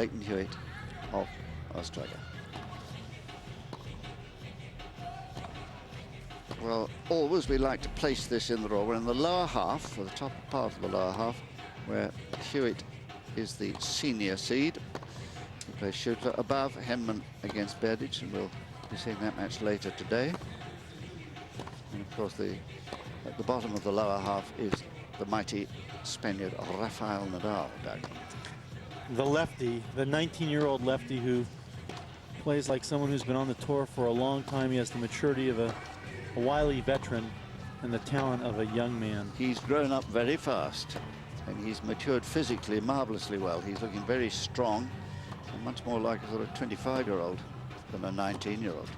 Hewitt of Australia. Well, always we like to place this in the draw. We're in the lower half, or the top part of the lower half, where Hewitt is the senior seed. He plays Schüttler above, Henman against Berdych, and we'll be seeing that match later today. And of course, at the bottom of the lower half is the mighty Spaniard Rafael Nadal. Doug. The lefty, the 19-year-old lefty who plays like someone who's been on the tour for a long time. He has the maturity of a wily veteran and the talent of a young man. He's grown up very fast, and he's matured physically marvelously well. He's looking very strong, and much more like a sort of 25-year-old than a 19-year-old.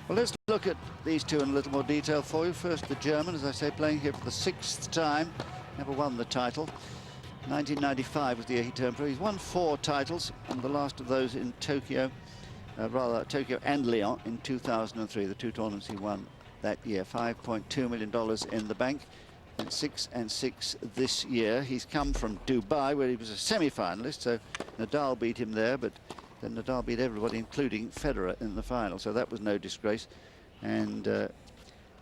Well, let's look at these two in a little more detail for you. First, the German, as I say, playing here for the 6th time, never won the title. 1995 was the year he turned pro. He's won 4 titles, and the last of those in Tokyo, Tokyo and Lyon in 2003, the 2 tournaments he won that year. $5.2 million in the bank, and 6-6 this year. He's come from Dubai, where he was a semi-finalist, so Nadal beat him there, but then Nadal beat everybody, including Federer, in the final, so that was no disgrace. And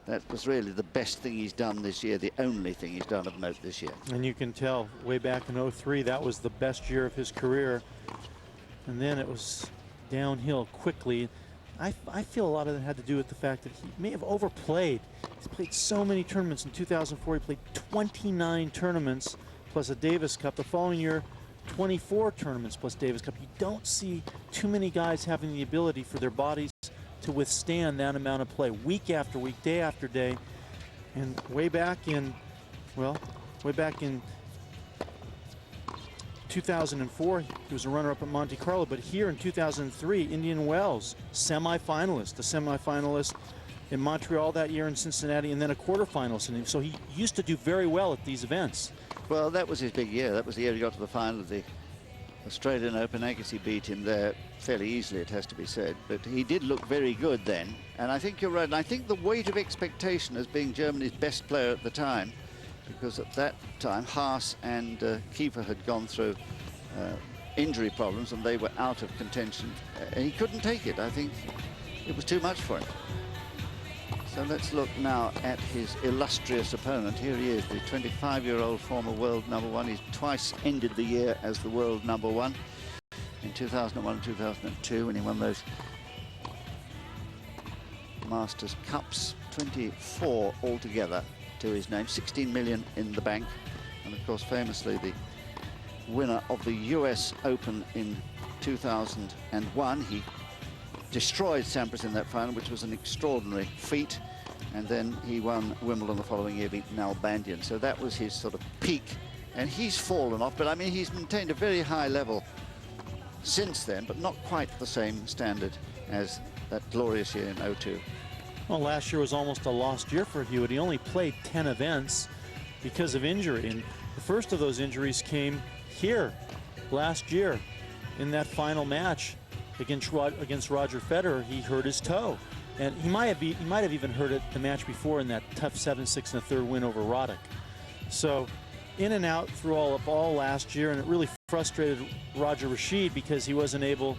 that was really the best thing he's done this year, the only thing he's done of note this year. And you can tell, way back in '03, that was the best year of his career. And then it was downhill quickly. I feel a lot of that had to do with the fact that he may have overplayed. He's played so many tournaments. In 2004, he played 29 tournaments plus a Davis Cup. The following year, 24 tournaments plus Davis Cup. You don't see too many guys having the ability for their bodies to withstand that amount of play week after week, day after day. And way back in 2004, he was a runner-up at Monte Carlo, but here in 2003, Indian Wells, semi-finalist, a semi-finalist in Montreal that year, in Cincinnati, and then a quarterfinalist. And so he used to do very well at these events. Well, that was his big year. That was the year he got to the final of the Australian Open. Agassi beat him there fairly easily, it has to be said. But he did look very good then. And I think you're right. And I think the weight of expectation as being Germany's best player at the time, because at that time Haas and Kiefer had gone through injury problems and they were out of contention. He couldn't take it. I think it was too much for him. So let's look now at his illustrious opponent. Here he is, the 25-year-old former world #1. He's twice ended the year as the world #1 in 2001 and 2002 when he won those Masters Cups, 24 altogether to his name, 16 million in the bank, and of course famously the winner of the US Open in 2001. He destroyed Sampras in that final, which was an extraordinary feat, and then he won Wimbledon the following year, beating Nalbandian. So that was his sort of peak, and he's fallen off, but I mean he's maintained a very high level since then, but not quite the same standard as that glorious year in '02. Well, last year was almost a lost year for Hewitt. He only played 10 events because of injury, and the first of those injuries came here last year in that final match against Roger Federer. He hurt his toe, and he might have even hurt it the match before in that tough 7-6 and a third win over Roddick. So in and out through all last year, and it really frustrated Roger Rashid because he wasn't able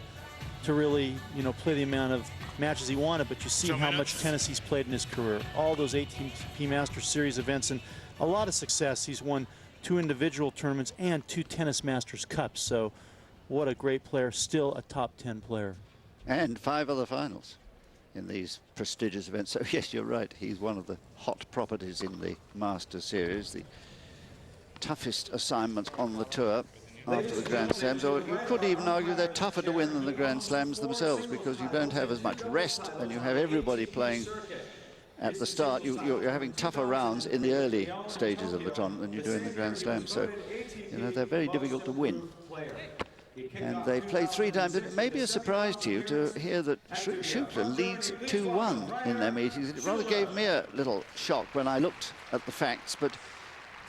to really, play the amount of matches he wanted. But you see how much tennis he's played in his career. All those ATP Masters Series events and a lot of success. He's won 2 individual tournaments and 2 Tennis Masters Cups. So what a great player, still a top 10 player. And 5 other finals in these prestigious events. So yes, you're right. He's one of the hot properties in the Masters Series, the toughest assignments on the tour after the Grand Slams, or you could even argue they're tougher to win than the Grand Slams themselves, because you don't have as much rest and you have everybody playing at the start. You're having tougher rounds in the early stages of the tournament than you do in the Grand Slam. So, they're very difficult to win. And they played 3 times. It may be a surprise to you to hear that Schüttler leads 2-1 in their meetings. It rather gave me a little shock when I looked at the facts, but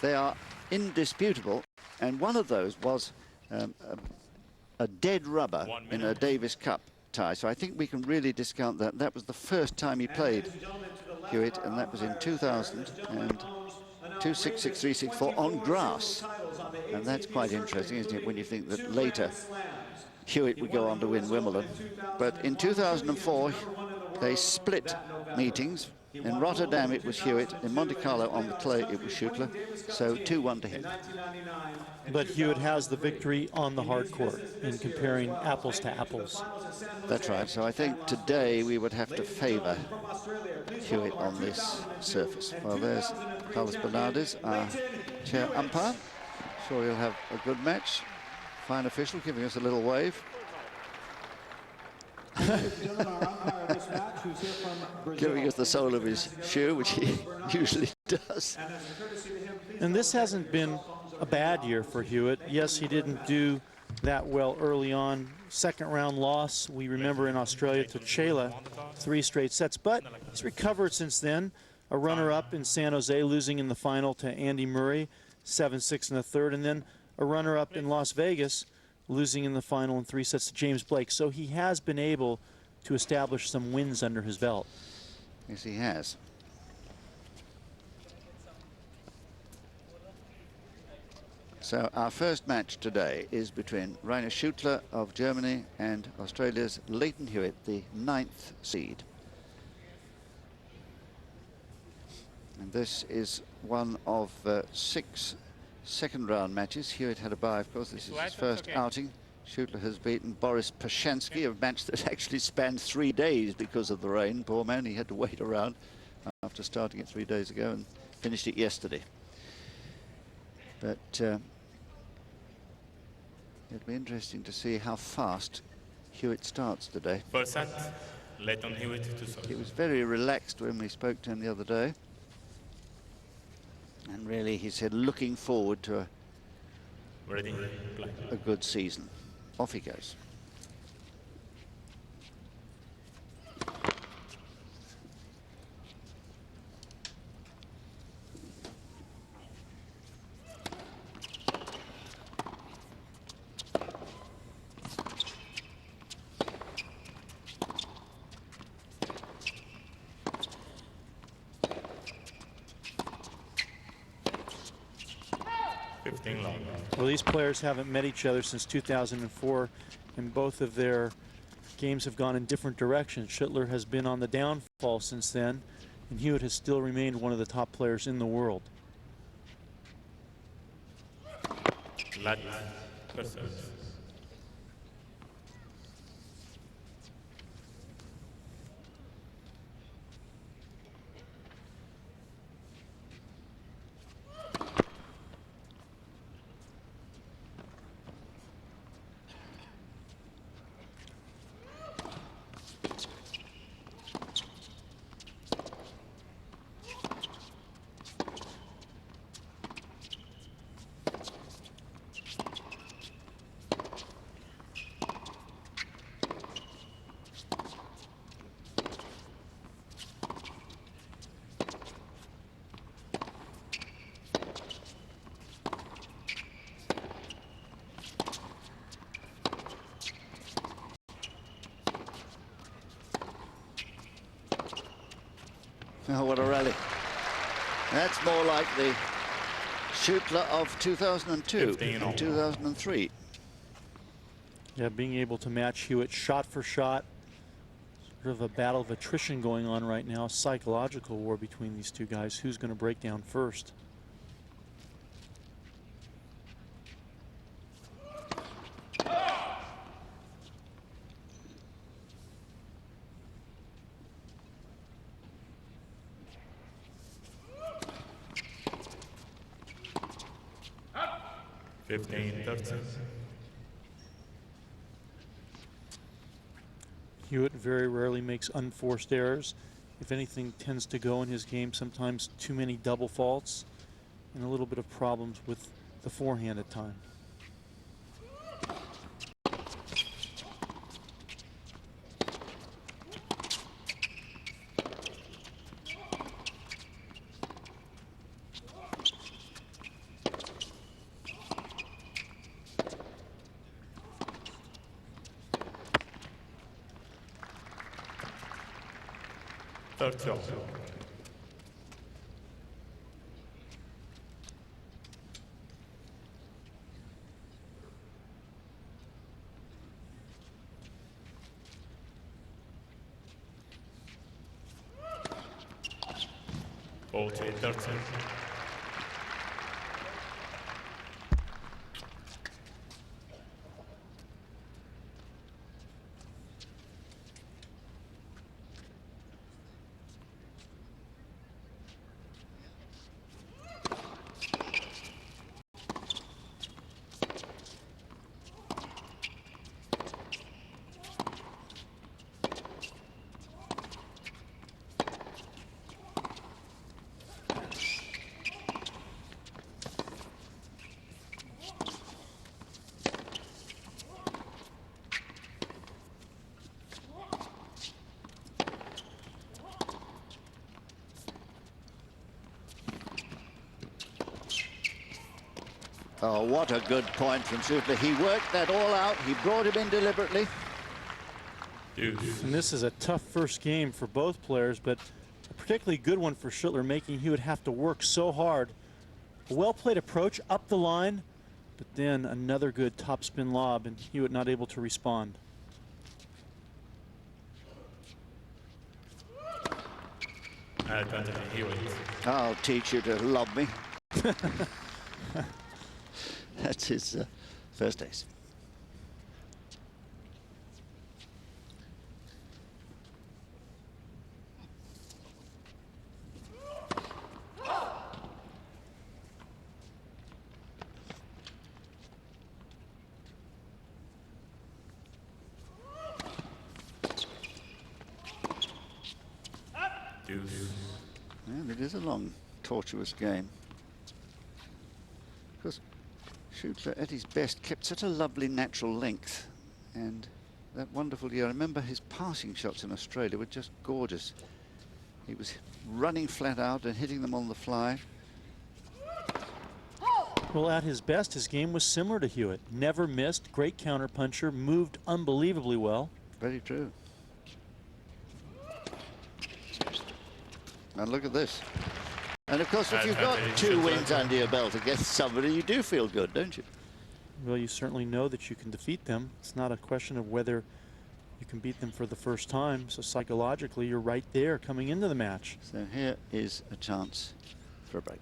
they are indisputable. And one of those was a dead rubber in a Davis Cup tie. So I think we can really discount that. That was the first time he played Hewitt, and that was in 2000 and 2-6-6-3-6-4 on grass. And that's quite interesting, isn't it, when you think that later Hewitt would go on to win Wimbledon. But in 2004, they split meetings. In Rotterdam, it was Hewitt. In Monte Carlo on the clay, it was Schüttler. So 2-1 to him. But Hewitt has the victory on the hard court in comparing apples to apples. That's right. So I think today we would have to favor Hewitt on this surface. Well, there's Carlos Bernardes, our chair umpire. Sure he'll have a good match. Fine official giving us a little wave. Giving us the sole of his shoe, which he usually does. And this hasn't been a bad year for Hewitt. Yes, he didn't do that well early on. Second round loss, we remember, in Australia to Chela, 3 straight sets. But he's recovered since then. A runner-up in San Jose, losing in the final to Andy Murray, 7-6 in the third. And then a runner-up in Las Vegas, losing in the final in 3 sets to James Blake. So he has been able to establish some wins under his belt. Yes, he has. So our first match today is between Rainer Schüttler of Germany and Australia's Leighton Hewitt, the 9th seed. And this is one of 6 second round matches. Hewitt had a bye, of course. This is his first outing. Schüttler has beaten Boris Pashansky, a match that actually spanned 3 days because of the rain. Poor man, he had to wait around after starting it 3 days ago and finished it yesterday. But it'll be interesting to see how fast Hewitt starts today. First set, Leighton Hewitt to serve. He was very relaxed when we spoke to him the other day. And really, he said, looking forward to a good season. Off he goes. Well, these players haven't met each other since 2004, and both of their games have gone in different directions. Schüttler has been on the downfall since then, and Hewitt has still remained one of the top players in the world. Oh, what a rally. That's more like the Schüttler of 2002 and 2003. Yeah, being able to match Hewitt shot for shot. Sort of a battle of attrition going on right now, psychological war between these two guys. Who's going to break down first? Hewitt very rarely makes unforced errors. If anything, tends to go in his game sometimes too many double faults and a little bit of problems with the forehand at times. 40, 30. Oh, what a good point from Schüttler. He worked that all out. He brought him in deliberately. Deuce. And this is a tough first game for both players, but a particularly good one for Schüttler, making Hewitt have to work so hard. A well-played approach up the line, but then another good topspin lob, and Hewitt not able to respond. Advantage Hewitt. I'll teach you to love me. That's his first ace. Deuce. And it is a long, tortuous game. Because Schüttler, at his best, kept such a lovely natural length. And that wonderful year, I remember his passing shots in Australia were just gorgeous. He was running flat out and hitting them on the fly. Well, at his best, his game was similar to Hewitt. Never missed, great counterpuncher, moved unbelievably well. Very true. And look at this. And of course, if you've got 2 wins under your belt against somebody, you do feel good, don't you? Well, you certainly know that you can defeat them. It's not a question of whether you can beat them for the first time. So psychologically, you're right there coming into the match. So here is a chance for a break.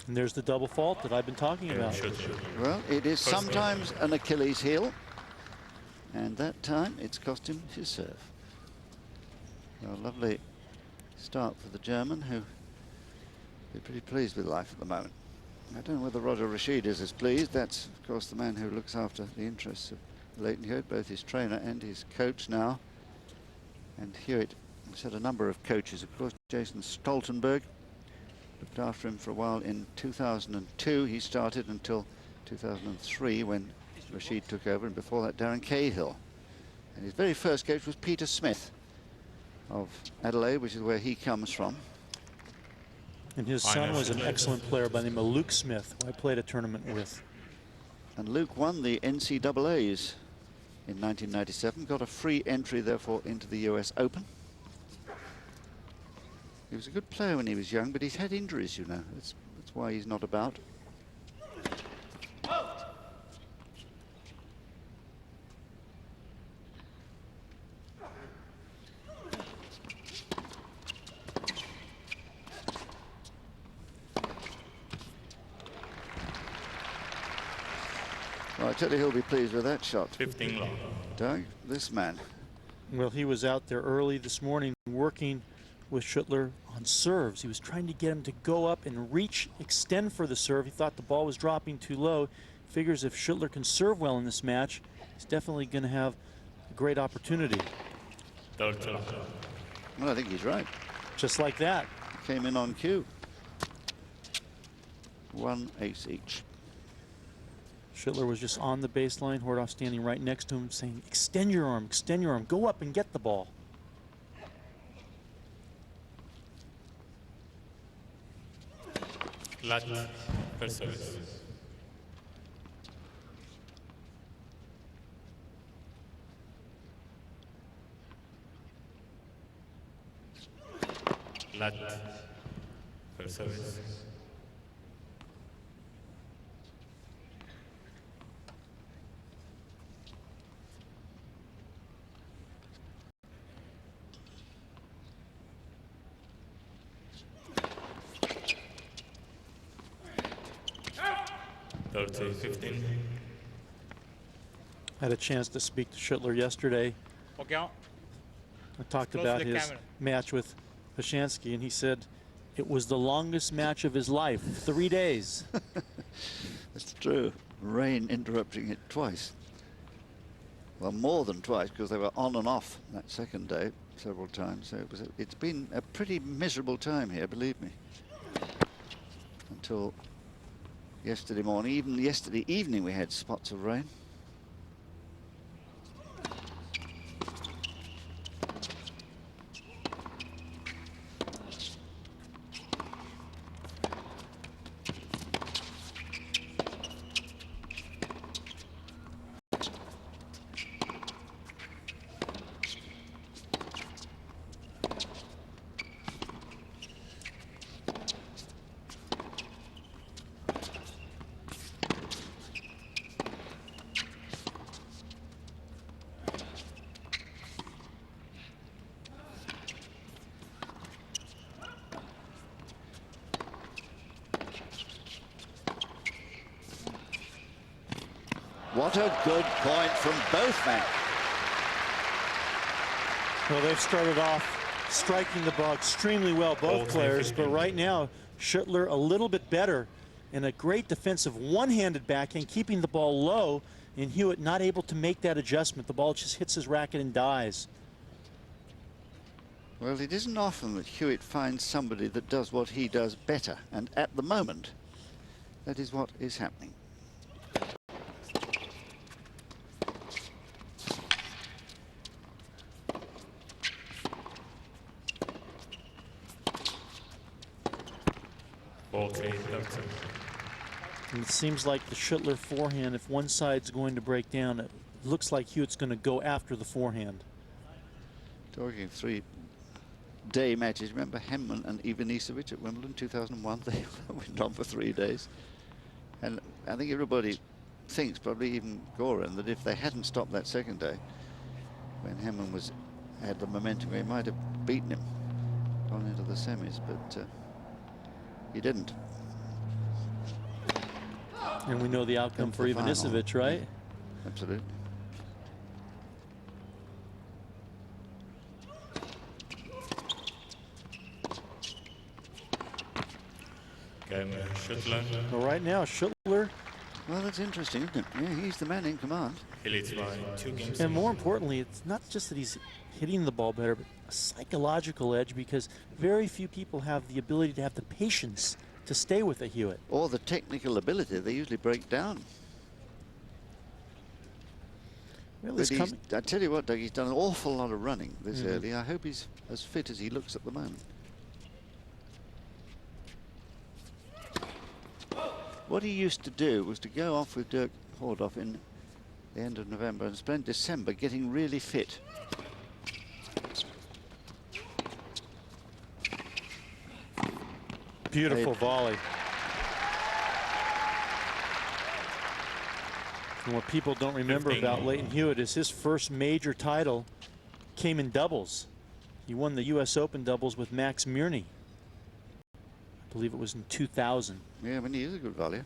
And there's the double fault that I've been talking about. Well, it is sometimes an Achilles heel, and that time it's cost him his serve. A lovely start for the German, who is pretty pleased with life at the moment. I don't know whether Roger Rashid is as pleased. That's, of course, the man who looks after the interests of Leighton Hewitt, both his trainer and his coach now. And Hewitt has had a number of coaches, of course. Jason Stoltenberg looked after him for a while. In 2002 he started until 2003 when Rashid took over, and before that Darren Cahill. And his very first coach was Peter Smith of Adelaide, which is where he comes from. And his son was an excellent player by the name of Luke Smith, who I played a tournament with. And Luke won the NCAAs in 1997, got a free entry therefore into the US Open. He was a good player when he was young, but he's had injuries, you know. That's why he's not about. Well, I tell you, he'll be pleased with that shot. 15 long. Doug, this man. Well, he was out there early this morning working with Schüttler on serves. He was trying to get him to go up and reach, extend for the serve. He thought the ball was dropping too low. Figures if Schüttler can serve well in this match, he's definitely going to have a great opportunity. 30 long. Well, I think he's right. Just like that. Came in on cue. 1 ace each. Schüttler was just on the baseline, Hordhoff standing right next to him saying, extend your arm, go up and get the ball. Lat per service. Lat per service. 30-15. I had a chance to speak to Schüttler yesterday. Okay. I talked Close about to the his camera. match with Hashansky, and he said it was the longest match of his life, 3 days. It's true. Rain interrupting it twice. Well, more than twice, because they were on and off that second day several times. So it's been a pretty miserable time here, believe me. Until yesterday morning. Even yesterday evening we had spots of rain. What a good point from both men. Well, they've started off striking the ball extremely well, both players, but right now, Schüttler a little bit better and a great defensive one-handed backhand, keeping the ball low, and Hewitt not able to make that adjustment. The ball just hits his racket and dies. Well, it isn't often that Hewitt finds somebody that does what he does better, and at the moment, that is what is happening. And it seems like the Schüttler forehand, if one side's going to break down, it looks like Hewitt's going to go after the forehand. Talking of 3-day matches, remember Henman and Ivanisevic at Wimbledon 2001? They went on for 3 days. And I think everybody thinks, probably even Goran, that if they hadn't stopped that second day, when Henman had the momentum, he might have beaten him on into the semis, but he didn't. And we know the outcome for Ivanisevic, right? Yeah, absolutely. Schüttler. Well, right now, Schüttler. Well, that's interesting, isn't it? Yeah, he's the man in command. He leads by 2 games. And more importantly, it's not just that he's hitting the ball better, but a psychological edge, because very few people have the ability to have the patience to stay with a Hewitt. Or the technical ability. They usually break down. Well, But I tell you what, Doug, he's done an awful lot of running this early. I hope he's as fit as he looks at the moment. What he used to do was to go off with Dirk Hordoff in the end of November and spend December getting really fit. Beautiful volley. And what people don't remember about Leighton Hewitt is his first major title came in doubles. He won the U.S. Open doubles with Max Mirny. I believe it was in 2000. Yeah, I mean, he is a good volleyer.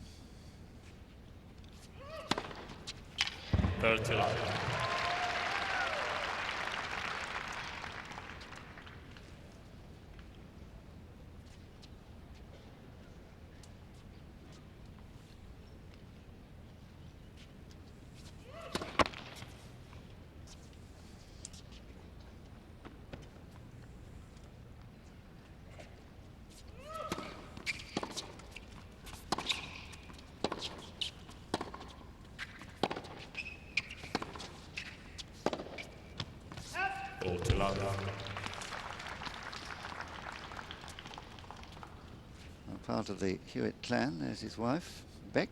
Part of the Hewitt clan. There's his wife, Beck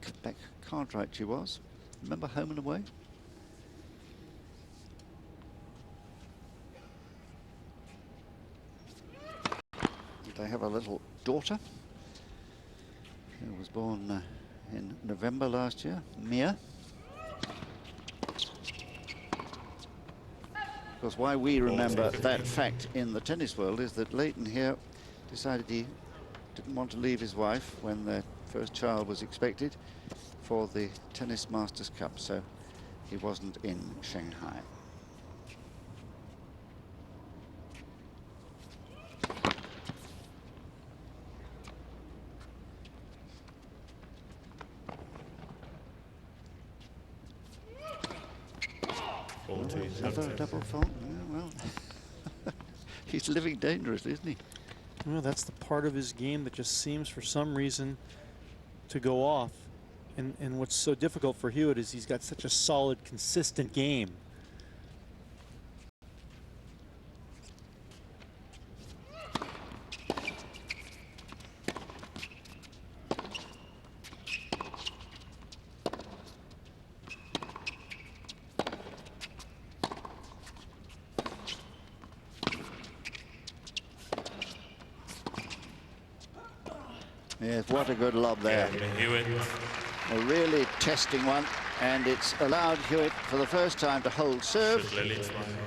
Cartwright she was. Remember Home and Away? They have a little daughter who was born in November last year, Mia. Because why we remember that fact in the tennis world is that Leighton here decided he didn't want to leave his wife when their first child was expected. for the Tennis Masters Cup, so he wasn't in Shanghai. Another double fault. Yeah, well, he's living dangerously, isn't he? Well, that's the part of his game that just seems for some reason to go off. And what's so difficult for Hewitt is he's got such a solid, consistent game. Yes, what a good lob there. Hewitt. A really testing one, and it's allowed Hewitt for the first time to hold serve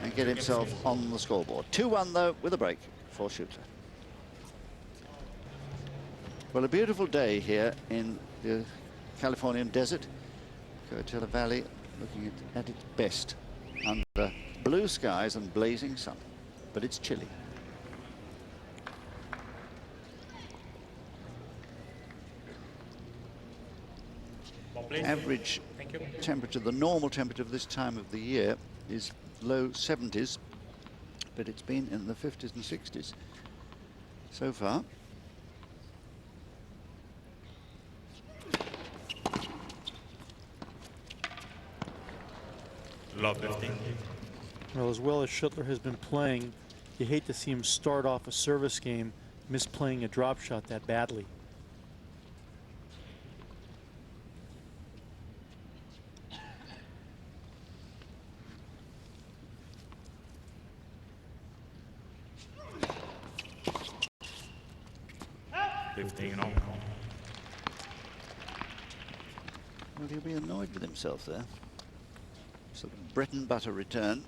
and get himself on the scoreboard. 2-1 though, with a break for Schüttler. Well, a beautiful day here in the Californian desert. Coachella Valley looking at its best under blue skies and blazing sun, but it's chilly. Average temperature, the normal temperature of this time of the year is low 70s, but it's been in the 50s and 60s so far. Love lifting. Well, as well as Schüttler has been playing, you hate to see him start off a service game misplaying a drop shot that badly. Well, he'll be annoyed with himself there. Sort of bread and butter return.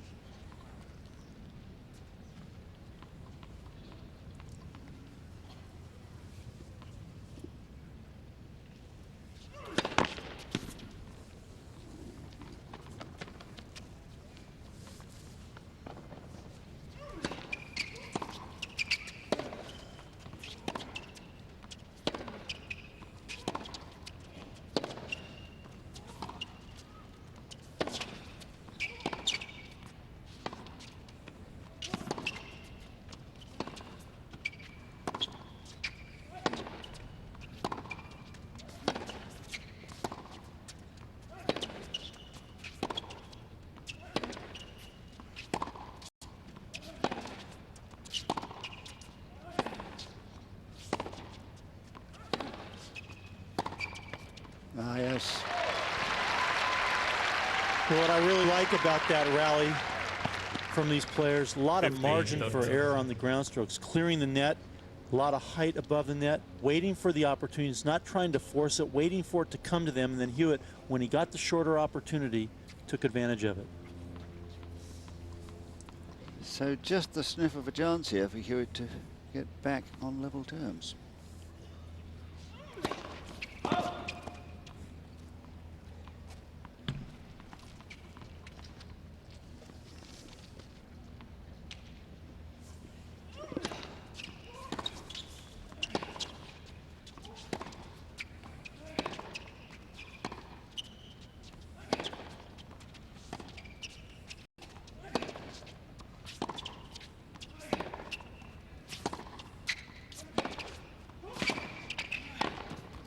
Ah, yes. Well, what I really like about that rally from these players, a lot of margin for error on the ground strokes, clearing the net, a lot of height above the net, waiting for the opportunities, not trying to force it, waiting for it to come to them, and then Hewitt, when he got the shorter opportunity, took advantage of it. So just the sniff of a chance here for Hewitt to get back on level terms.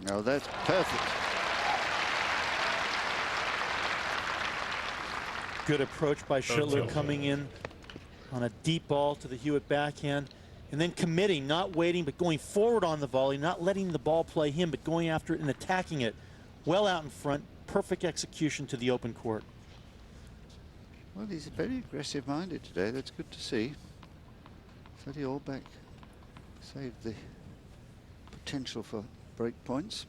Oh, that's perfect. Good approach by Schüttler, coming in on a deep ball to the Hewitt backhand, and then committing, not waiting, but going forward on the volley, not letting the ball play him, but going after it and attacking it well out in front. Perfect execution to the open court. Well, he's very aggressive-minded today. That's good to see. Freddie Allback saved the potential for break points.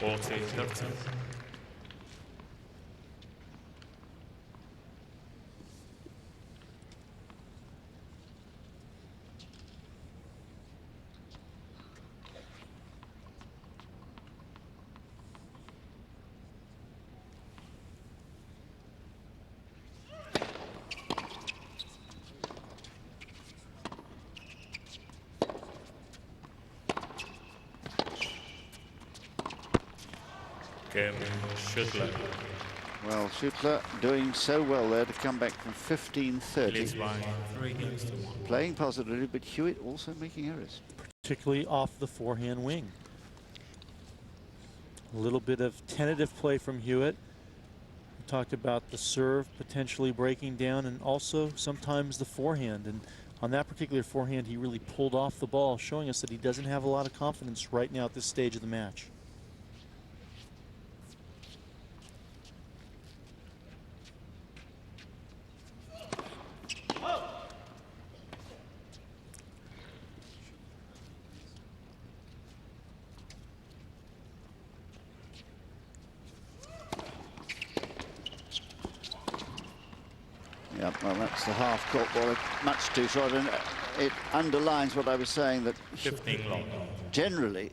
40-30. Game Schüttler. Well, Schüttler doing so well there to come back from 15-30. Leads by 3 games to 1. Playing positively, but Hewitt also making errors. Particularly off the forehand wing. A little bit of tentative play from Hewitt. We talked about the serve potentially breaking down, and also sometimes the forehand. And on that particular forehand, he really pulled off the ball, showing us that he doesn't have a lot of confidence right now at this stage of the match. Yeah, well, that's the half-court ball, much too short, and it underlines what I was saying, that 15 long. generally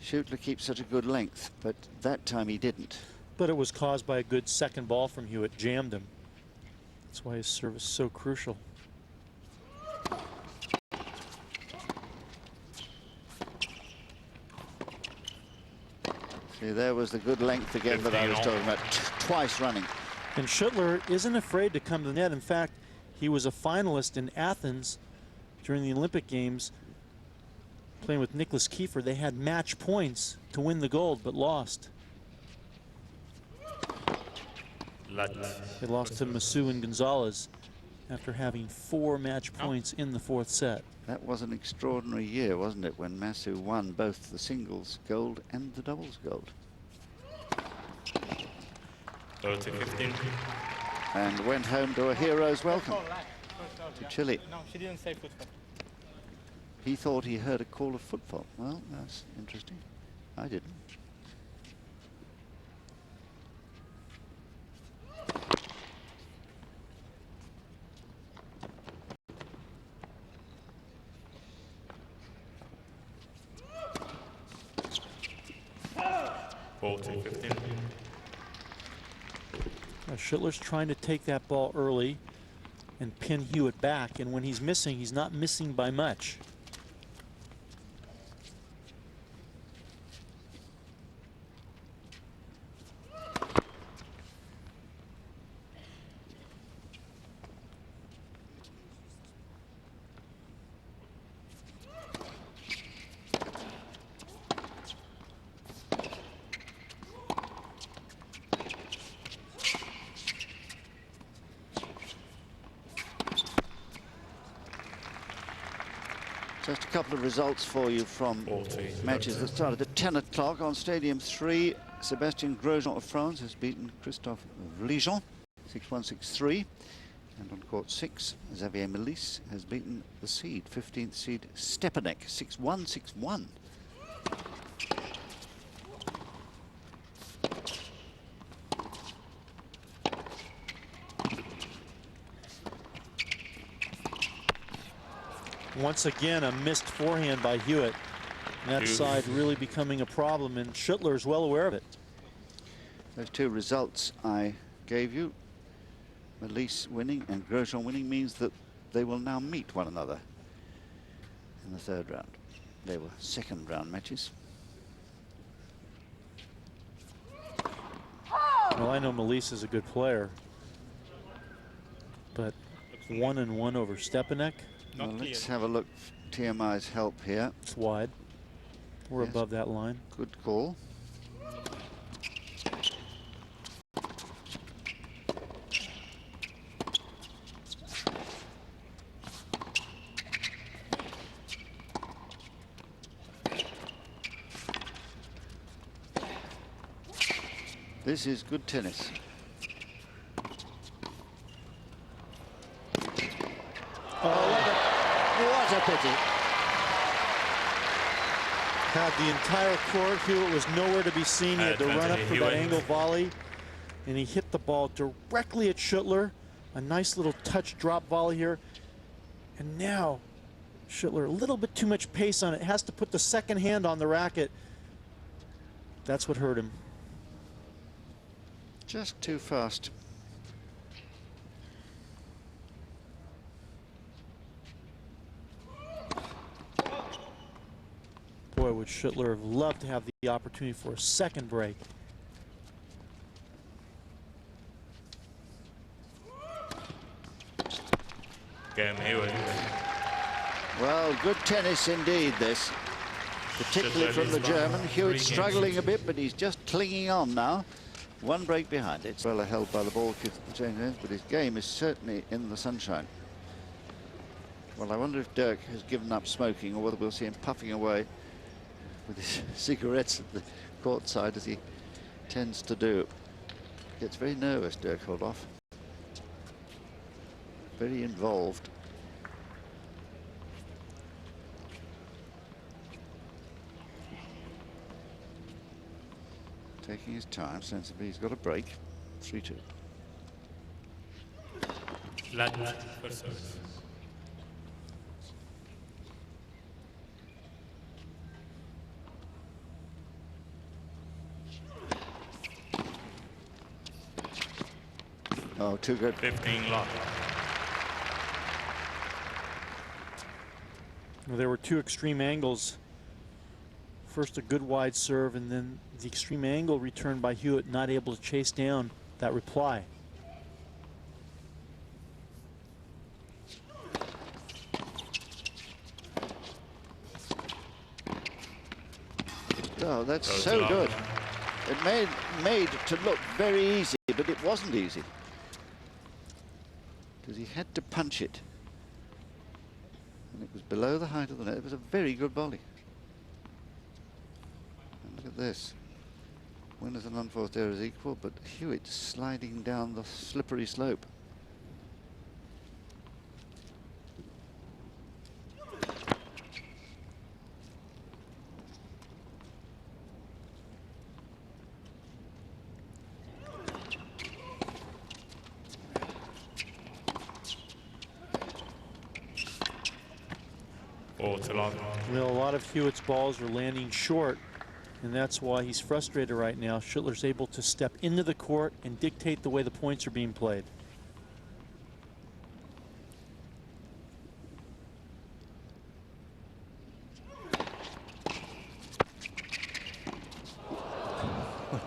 Schüttler keeps such a good length, but that time he didn't. But it was caused by a good second ball from Hewitt, jammed him. That's why his serve is so crucial. See, there was the good length again that I was talking about, twice running. And Schüttler isn't afraid to come to the net. In fact, he was a finalist in Athens during the Olympic Games, playing with Nicholas Kiefer. They had match points to win the gold, but lost. They lost to Masu and Gonzalez after having 4 match points in the 4th set. That was an extraordinary year, wasn't it, when Masu won both the singles gold and the doubles gold. 30-15. And went home to a hero's welcome to Chile. No, she didn't say football. He thought he heard a call of football. Well, that's interesting. I didn't. Schüttler's trying to take that ball early and pin Hewitt back, and when he's missing, he's not missing by much. Just a couple of results for you from matches that started at 10 o'clock. On Stadium 3, Sébastien Grosjean of France has beaten Christophe Vligeon 6-1, 6-3. And on court 6, Xavier Melis has beaten the seed, 15th seed Stepanek 6-1, 6-1. Once again, a missed forehand by Hewitt. That side really becoming a problem, and Schüttler is well aware of it. Those two results I gave you, Melis winning and Grosjean winning, means that they will now meet one another in the 3rd round. They were 2nd round matches. Well, I know Melis is a good player, but 1-1 over Stepanek. Well, let's have a look. TMI's help here. It's wide. We're above that line. Good call. This is good tennis. Oh, what a pity. Had the entire court. Hewitt was nowhere to be seen. He had to run up for that angle volley, and he hit the ball directly at Schüttler. A nice little touch drop volley here. And now Schüttler, a little bit too much pace on it. Has to put the second hand on the racket. That's what hurt him. Just too fast. Boy, would Schüttler have loved to have the opportunity for a second break. Game Hewitt. Well, good tennis indeed, this. Particularly from the German. Hewitt struggling a bit, but he's just clinging on now. One break behind it. Well held by the ball kick at the change ends, but his game is certainly in the sunshine. Well, I wonder if Dirk has given up smoking, or whether we'll see him puffing away with his cigarettes at the court side, as he tends to do. Gets very nervous, Dirk Holdhoff. Very involved. Taking his time sensibly. He's got a break. 3-2. Flat for service. Oh, too good. 15 lock. Well, there were two extreme angles. First a good wide serve, and then the extreme angle returned by Hewitt, not able to chase down that reply. Oh, that's so good. It made to look very easy, but it wasn't easy, because he had to punch it, and it was below the height of the net. It was a very good volley. And look at this. Winners and unforced errors equal, but Hewitt sliding down the slippery slope. Well, a lot of Hewitt's balls are landing short, and that's why he's frustrated right now. Schüttler's able to step into the court and dictate the way the points are being played.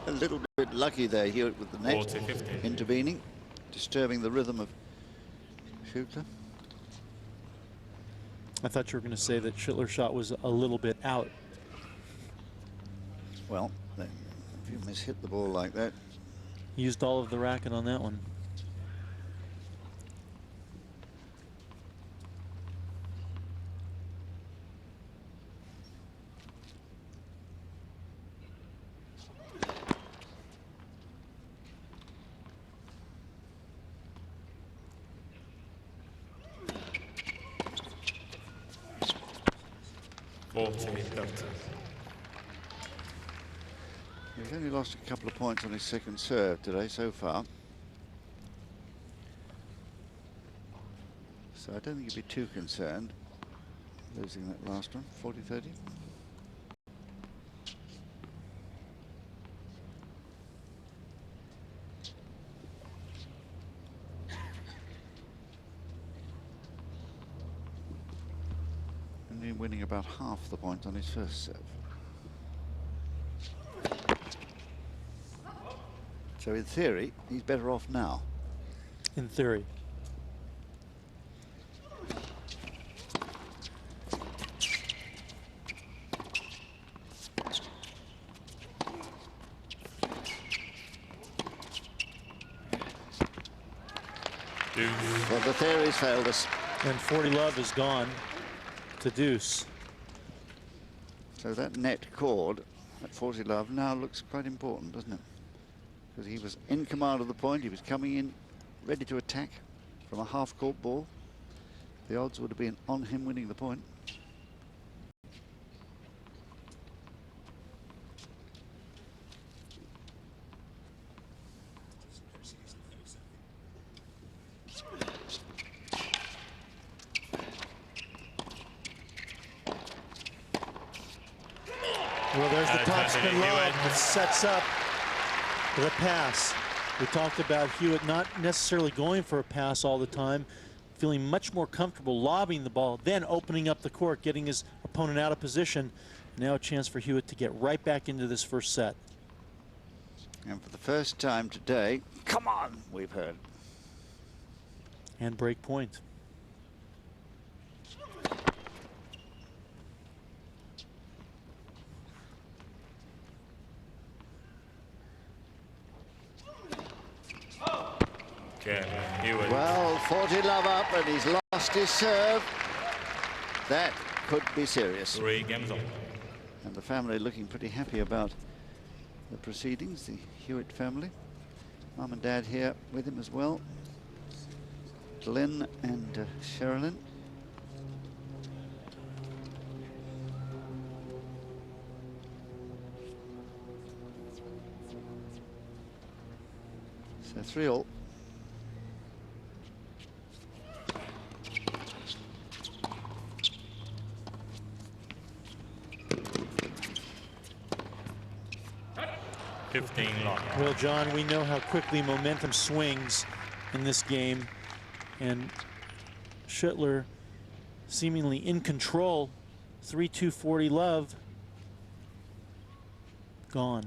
A little bit lucky there, Hewitt, with the net intervening, disturbing the rhythm of Schüttler. I thought you were going to say that Schüttler's shot was a little bit out. Well, if you mishit the ball like that. He used all of the racket on that one. He's only lost a couple of points on his second serve today so far. So I don't think he'd be too concerned losing that last one, 40-30. Only winning about half the points on his first serve. So in theory, he's better off now. In theory. Well, the theory's failed us. And 40 love is gone to deuce. So that net cord at 40 love now looks quite important, doesn't it? Because he was in command of the point. He was coming in ready to attack from a half-court ball. The odds would have been on him winning the point. Well, there's the topspin Hewitt. lob that sets up the pass. We talked about Hewitt not necessarily going for a pass all the time, feeling much more comfortable lobbing the ball, then opening up the court, getting his opponent out of position. Now a chance for Hewitt to get right back into this first set. And for the first time today, come on, we've heard. And break point. Hewitt. Well, 40 love up, and he's lost his serve. That could be serious. 3 games on. And the family looking pretty happy about the proceedings, the Hewitt family. Mum and Dad here with him as well. Glenn and Sherilyn. So 3-all. Well, John, we know how quickly momentum swings in this game, and Schüttler seemingly in control. 3-2, 40 love. Gone.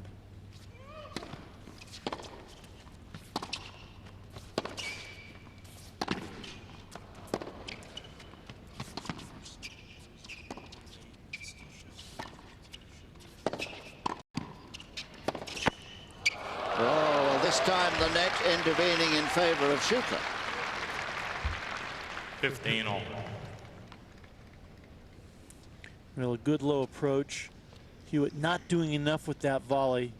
This time the net intervening in favor of Schüttler. 15 all. Well, a good low approach. Hewitt not doing enough with that volley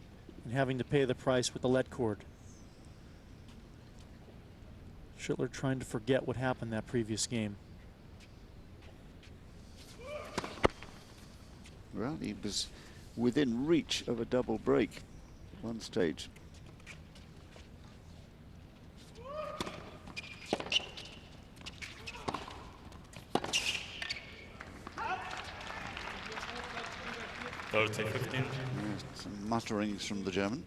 and having to pay the price with the let cord. Schüttler trying to forget what happened that previous game. Well, he was within reach of a double break at one stage. Some mutterings from the German.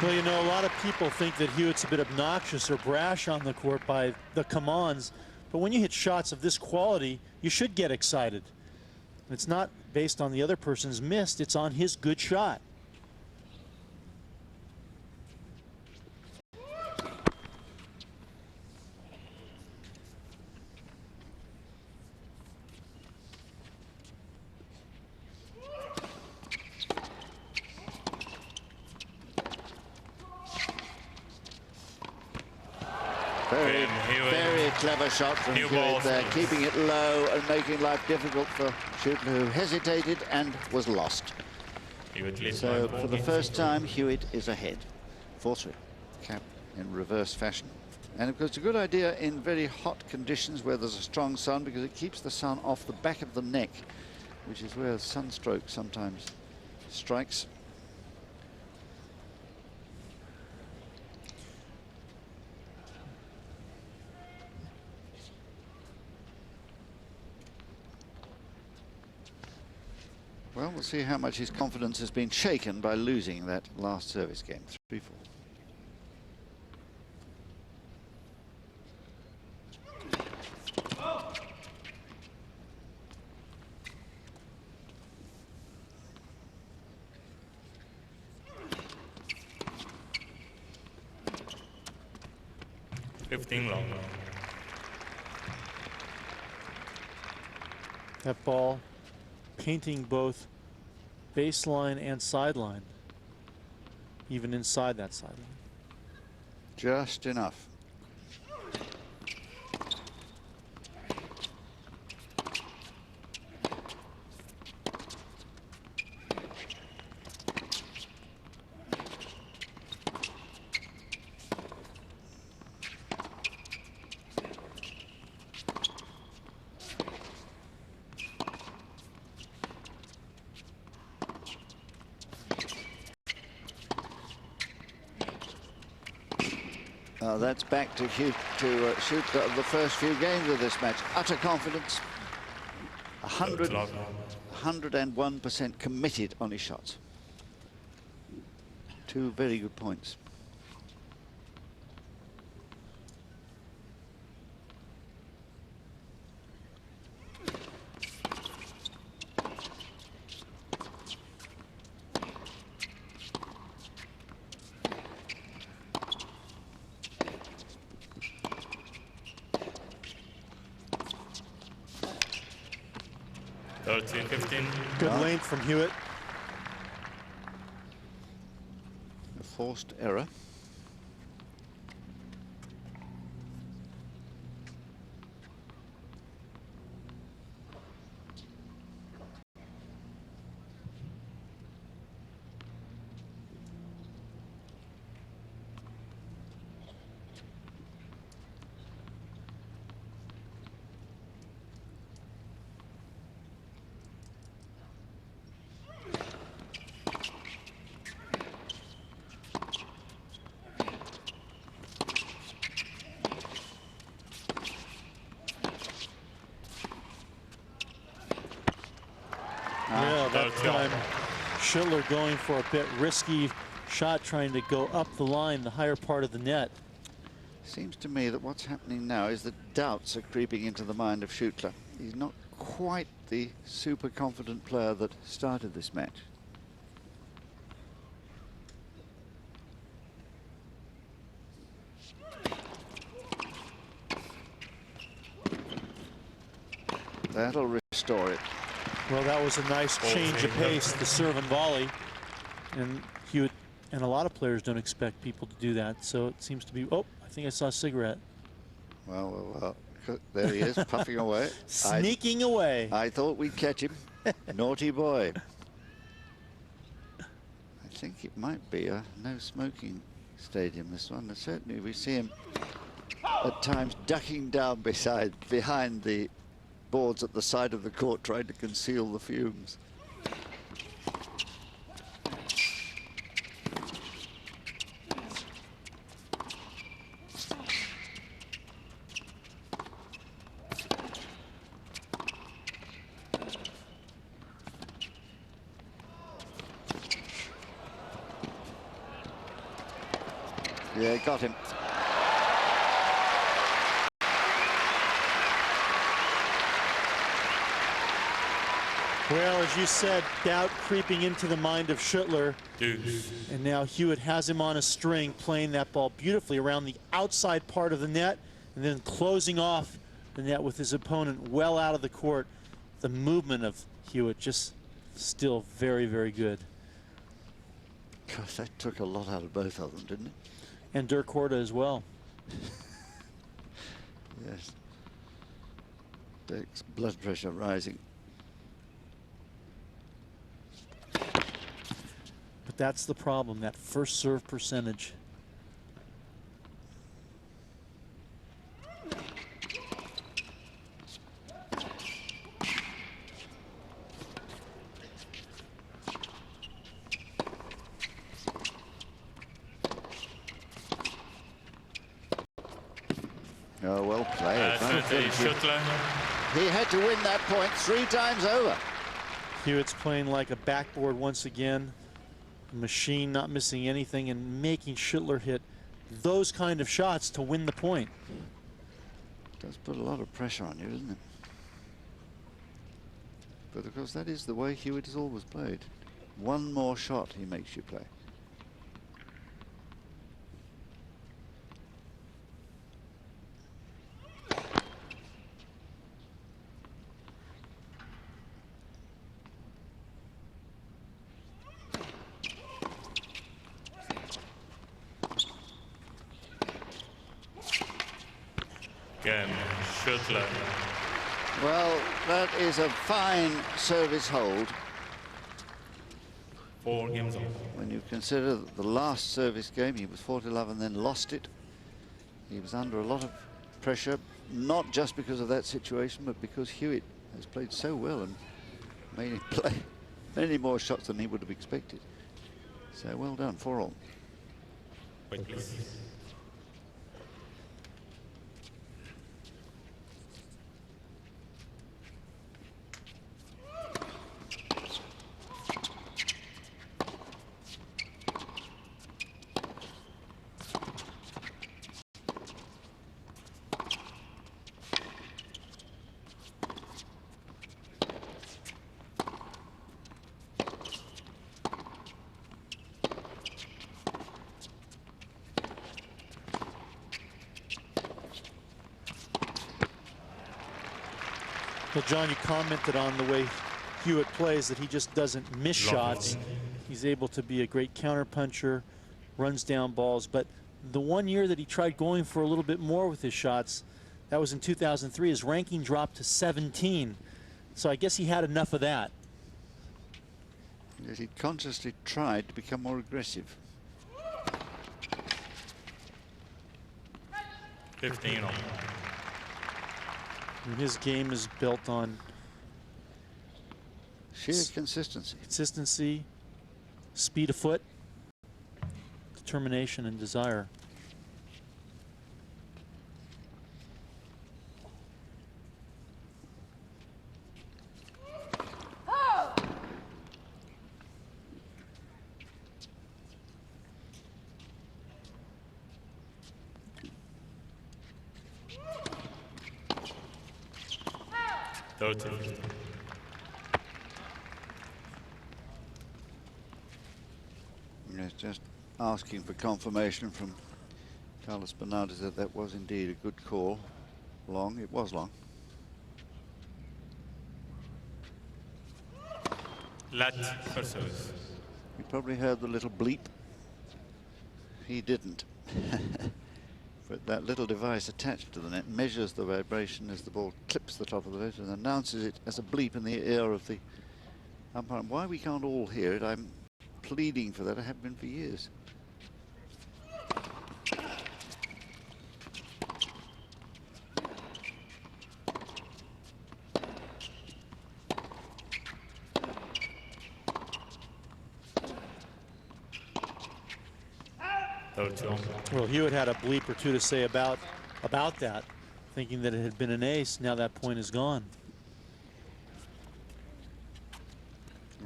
Well, you know, a lot of people think that Hewitt's a bit obnoxious or brash on the court by the come-ons, but when you hit shots of this quality, you should get excited. It's not based on the other person's missed, it's on his good shot. Very clever shot from Hewitt there, keeping it low and making life difficult for Schüttler, who hesitated and was lost. So for the first time, Hewitt is ahead. 4-3. Cap in reverse fashion. And of course, it's a good idea in very hot conditions where there's a strong sun, because it keeps the sun off the back of the neck, which is where sunstroke sometimes strikes. Well, we'll see how much his confidence has been shaken by losing that last service game, 3-4. That ball painting both baseline and sideline. even inside that sideline. Just enough. That's back to Schüttler of the first few games of this match. Utter confidence. 101% committed on his shots. Two very good points. Good length from Hewitt. A forced error. Yeah, that time Schüttler going for a bit risky shot, trying to go up the line, the higher part of the net. Seems to me that what's happening now is that doubts are creeping into the mind of Schüttler. He's not quite the super confident player that started this match. That'll restore it. Well, that was a nice change of pace, the serve and volley. And Hewitt and a lot of players don't expect people to do that. So it seems to be, oh, I think I saw a cigarette. Well, there he is, puffing away. Sneaking away. I thought we'd catch him. Naughty boy. I think it might be a no smoking stadium, this one. And certainly we see him at times ducking down behind the boards at the side of the court, trying to conceal the fumes. Yeah, got him. Well, as you said, doubt creeping into the mind of Schüttler. And now Hewitt has him on a string, playing that ball beautifully around the outside part of the net and then closing off the net with his opponent well out of the court. The movement of Hewitt just still very, very good. Gosh, that took a lot out of both of them, didn't it? And Dirk Horta as well. Yes. Dirk's blood pressure rising. But that's the problem, that first serve percentage. Oh, well played. Schüttler. He had to win that point 3 times over. Hewitt's playing like a backboard once again. Machine, not missing anything, and making Schüttler hit those kind of shots to win the point. Does put a lot of pressure on you, doesn't it? But of course, that is the way Hewitt has always played. One more shot, he makes you play. Again, Schüttler. Well, that is a fine service hold 4 games off. when you consider that the last service game he was 4-love and then lost it. He was under a lot of pressure, not just because of that situation, but because Hewitt has played so well and made him play many more shots than he would have expected. So well done, 4-all. Wait, please. Well, John, you commented on the way Hewitt plays, that he just doesn't miss shots. He's able to be a great counterpuncher, runs down balls. But the one year that he tried going for a little bit more with his shots, that was in 2003. His ranking dropped to 17. So I guess he had enough of that. Yes, he consciously tried to become more aggressive. 15 all. And his game is built on Sheer consistency. consistency, speed of foot, determination, and desire. Yes, just asking for confirmation from Carlos Bernardes that that was indeed a good call. Long, it was long. Lat for service. You probably heard the little bleep. He didn't. But that little device attached to the net measures the vibration as the ball clips the top of the net and announces it as a bleep in the ear of the umpire. Why we can't all hear it, I'm pleading for that. I have been for years. Well, Hewitt had a bleep or two to say about that, thinking that it had been an ace. Now that point is gone.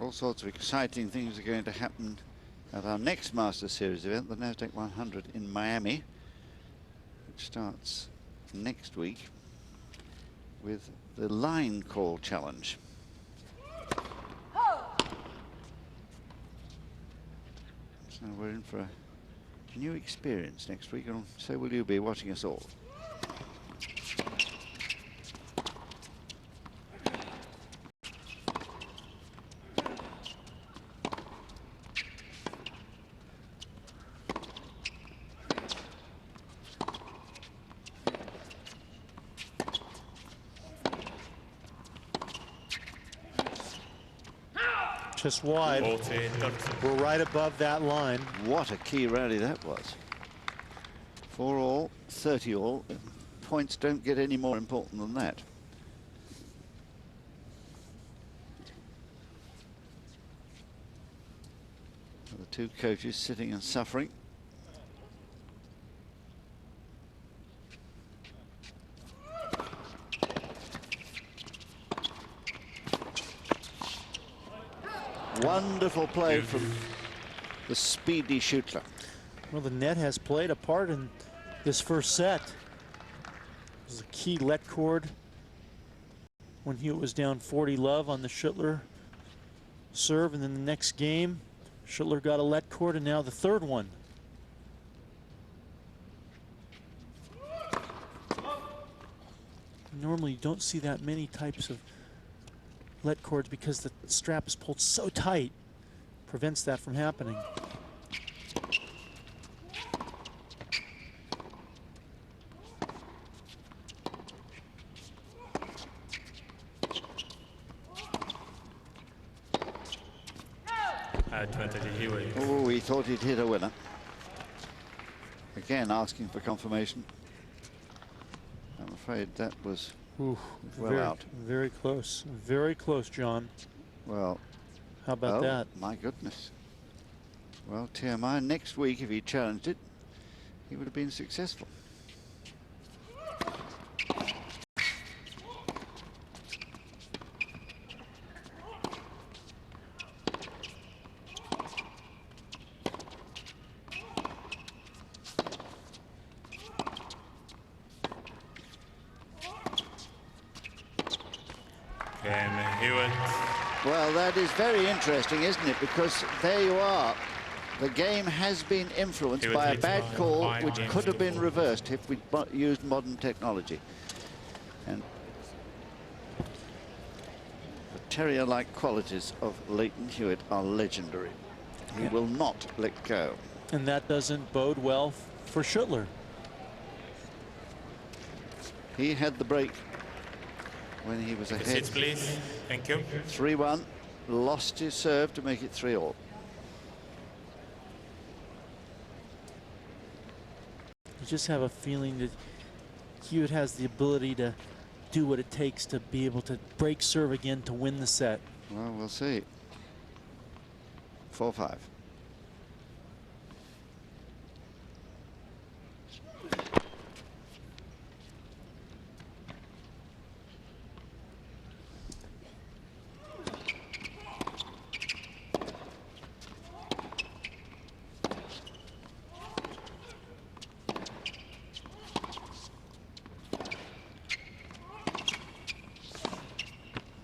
All sorts of exciting things are going to happen at our next Masters Series event, the NASDAQ 100 in Miami, which starts next week with the line call challenge. So we're in for a new experience next week, and so will you be, watching us all. Just wide. We're right above that line. What a key rally that was. 4-all, 30-all. Points don't get any more important than that. The two coaches sitting and suffering. Wonderful play from the speedy Schüttler. Well, the net has played a part in this first set. It was a key let cord when Hewitt was down 40-love on the Schüttler serve, and then the next game, Schüttler got a let cord, and now the third one. Normally you don't see that many types of let cords because the strap is pulled so tight, prevents that from happening. advantage Hewitt. Oh, he thought he'd hit a winner. Again, asking for confirmation. I'm afraid that was well out. Very close. Very close, John. Well, how about that? My goodness. Well, TMI, next week, if he challenged it, he would have been successful. Hewitt. Well, that is very interesting, isn't it? Because there you are. The game has been influenced by a bad call, which could have been reversed if we'd used modern technology. And the terrier-like qualities of Leighton Hewitt are legendary. He will not let go. And that doesn't bode well for Schüttler. He had the break when he was ahead. Seats, please. Thank you. 3-1, lost his serve to make it 3-all. You just have a feeling that Hewitt has the ability to do what it takes to be able to break serve again to win the set. Well, we'll see. 4-5.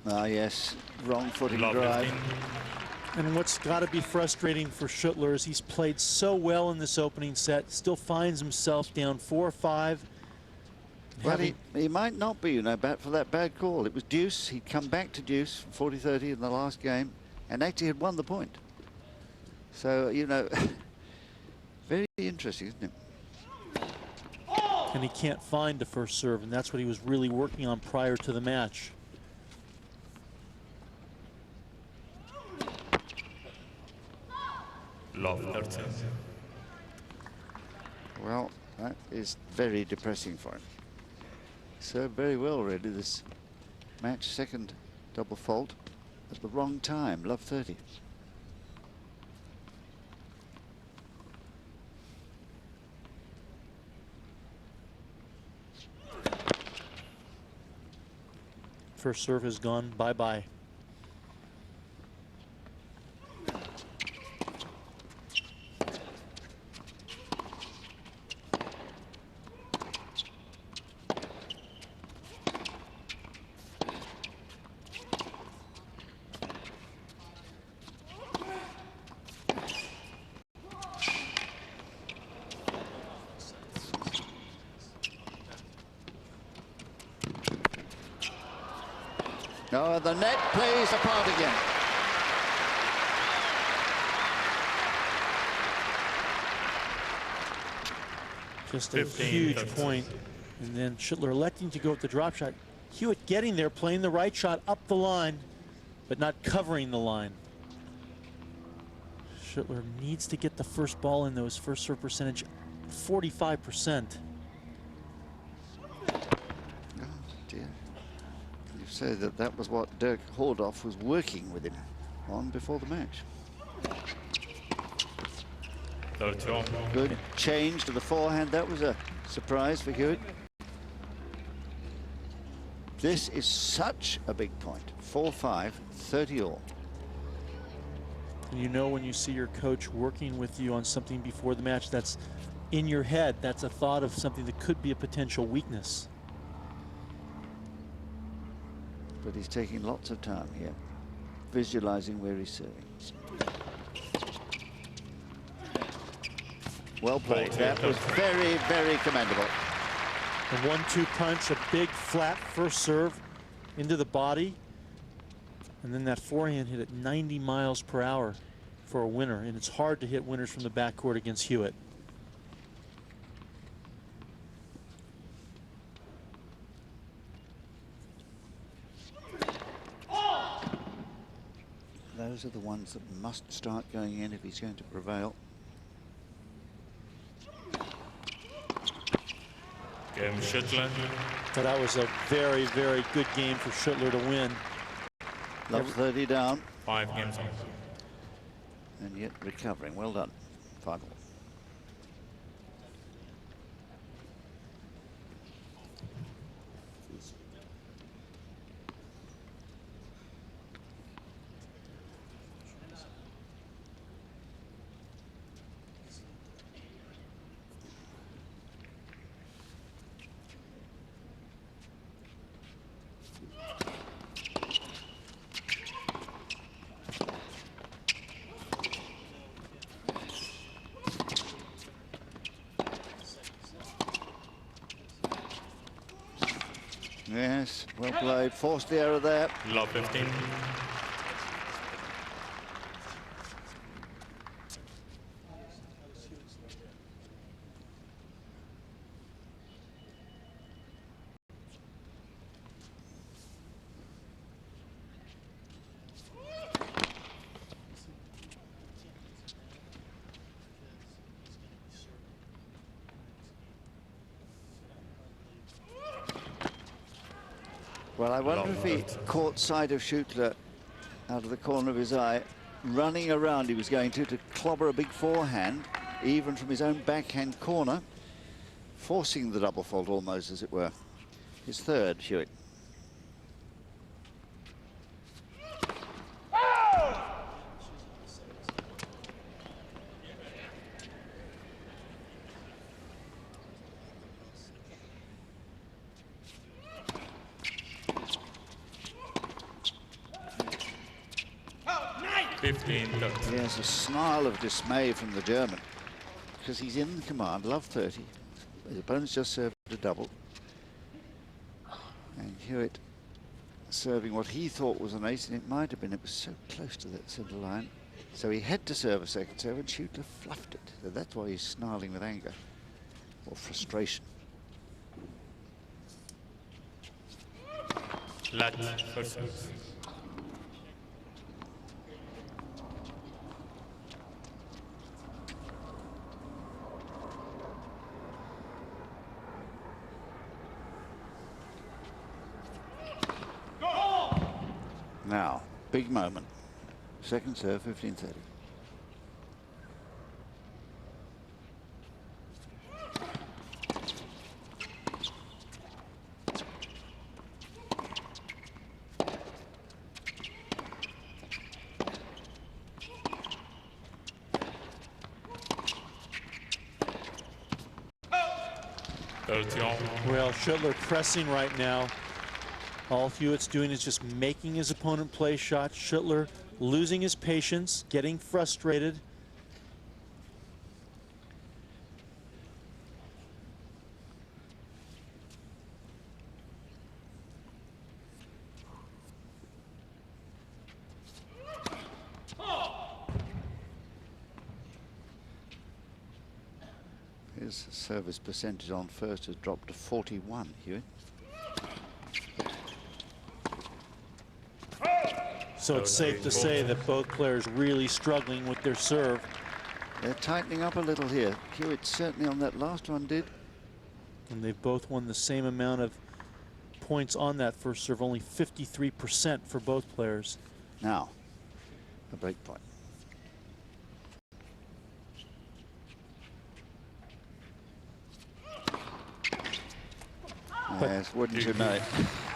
Ah, yes, wrong footing drive. And what's got to be frustrating for Schüttler is he's played so well in this opening set, still finds himself down 4-5. Well, he might not be, you know, for that bad call. It was deuce. He'd come back to deuce, 40-30 in the last game, and actually had won the point. So, you know, very interesting, isn't it? And he can't find the first serve, and that's what he was really working on prior to the match. Love 13. Well, that is very depressing for him. Served very well, really, this match. Second double fault at the wrong time. Love 30. First serve has gone bye-bye. No, the net plays a part again. Just a huge point. And then Schüttler electing to go with the drop shot. Hewitt getting there, playing the right shot up the line, but not covering the line. Schüttler needs to get the first ball in those first serve percentage, 45%. Oh, dear. You say that that was what Dirk Hordoff was working with him on before the match. Good change to the forehand. That was a surprise for Hewitt. This is such a big point. 4-5, 30-all. You know, when you see your coach working with you on something before the match, that's in your head. That's a thought of something that could be a potential weakness. But he's taking lots of time here, visualizing where he's serving. Well played. That was very, very commendable. A 1-2 punch, a big flat first serve into the body. And then that forehand hit at 90 miles per hour for a winner. And it's hard to hit winners from the backcourt against Hewitt. Those are the ones that must start going in if he's going to prevail. Game Schüttler. But that was a very, very good game for Schüttler to win. Love 30 down. 5 games on. And yet recovering. Well done. 5 all. Yes, well played. Forced the error there. Love 15. Well, I wonder if he caught sight of Schüttler out of the corner of his eye, running around. He was going to clobber a big forehand, even from his own backhand corner, forcing the double fault almost, as it were. His third, Hewitt. There's a snarl of dismay from the German because he's in command, love 30. His opponent's just served a double. And Hewitt serving what he thought was an ace, and it might have been. It was so close to that centre line. So he had to serve a second serve, and Schüttler fluffed it. So that's why he's snarling with anger or frustration. Lat first. Now, big moment. Second serve, 15-30. Well, Schüttler pressing right now. All Hewitt's doing is just making his opponent play shots. Schüttler losing his patience, getting frustrated. His service percentage on first has dropped to 41, Hewitt. So it's safe to say that both players really struggling with their serve. They're tightening up a little here. Hewitt certainly on that last one did. And they've both won the same amount of points on that first serve, only 53% for both players. Now, a break point. Yes, wouldn't you know it?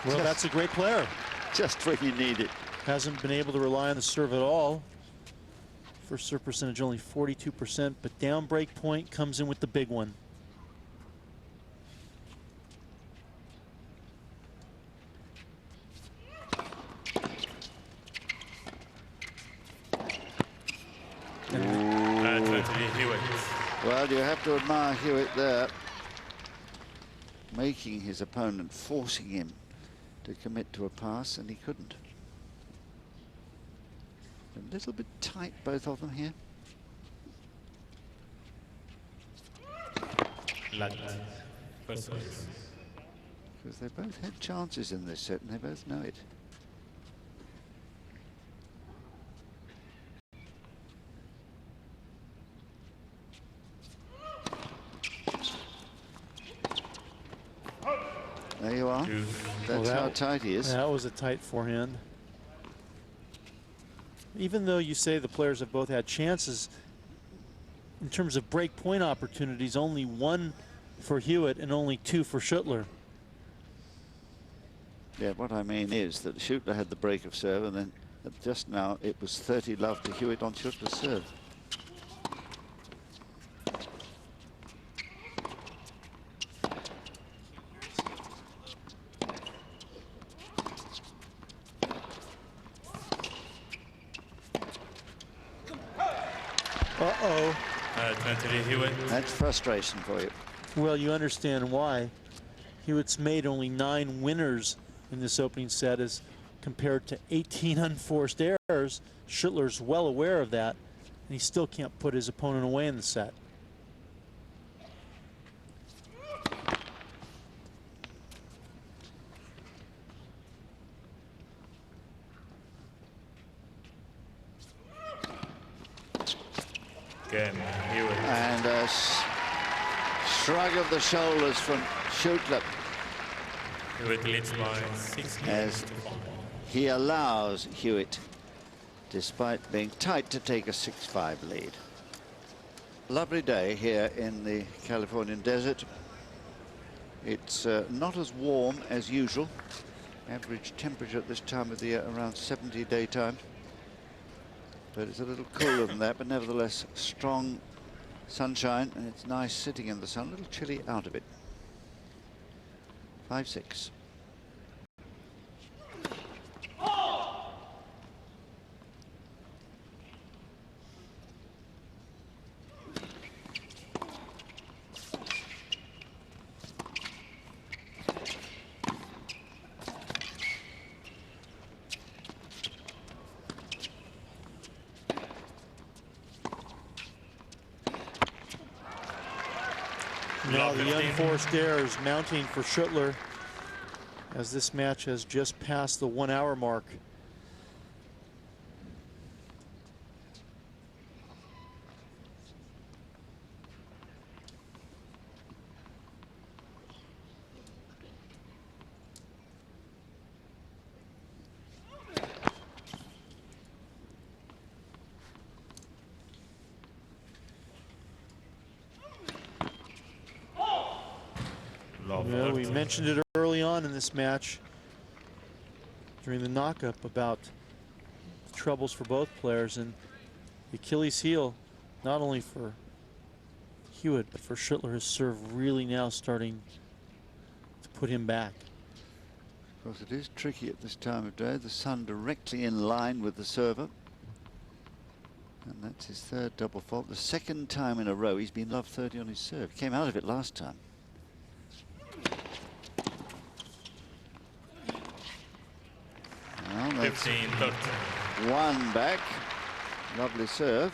Well, that's a great player. Just when you need it. Hasn't been able to rely on the serve at all. First serve percentage only 42%, but down break point comes in with the big one. Well, you have to admire Hewitt there, making his opponent, forcing him to commit to a pass, and he couldn't. A little bit tight, both of them here. Because they both had chances in this set, and they both know it. That's how tight he is. That was a tight forehand. Even though you say the players have both had chances, in terms of break point opportunities, only 1 for Hewitt and only 2 for Schüttler. Yeah, what I mean is that Schüttler had the break of serve, and then just now it was 30 love to Hewitt on Schüttler's serve. Uh-oh. 20 Hewitt. That's frustration for you. Well, you understand why. Hewitt's made only 9 winners in this opening set as compared to 18 unforced errors. Schüttler's well aware of that, and he still can't put his opponent away in the set. Again, Hewitt. And a shrug of the shoulders from Schüttler Hewitt leads by 6 as games to 5. he allows Hewitt, despite being tight, to take a 6-5 lead. Lovely day here in the Californian desert. It's not as warm as usual. Average temperature at this time of the year around 70 daytime. But it's a little cooler than that, but nevertheless strong sunshine, and it's nice sitting in the sun, a little chilly out of it. 5-6. Now the unforced errors mounting for Schüttler as this match has just passed the 1 hour mark. Well, we mentioned it early on in this match during the knockup about the troubles for both players, and the Achilles heel, not only for Hewitt, but for Schüttler, his serve really now starting to put him back. Of course, it is tricky at this time of day. The sun directly in line with the server. And that's his 3rd double fault. The 2nd time in a row he's been love 30 on his serve. Came out of it last time. Well, that's 15-13. 1 back. Lovely serve.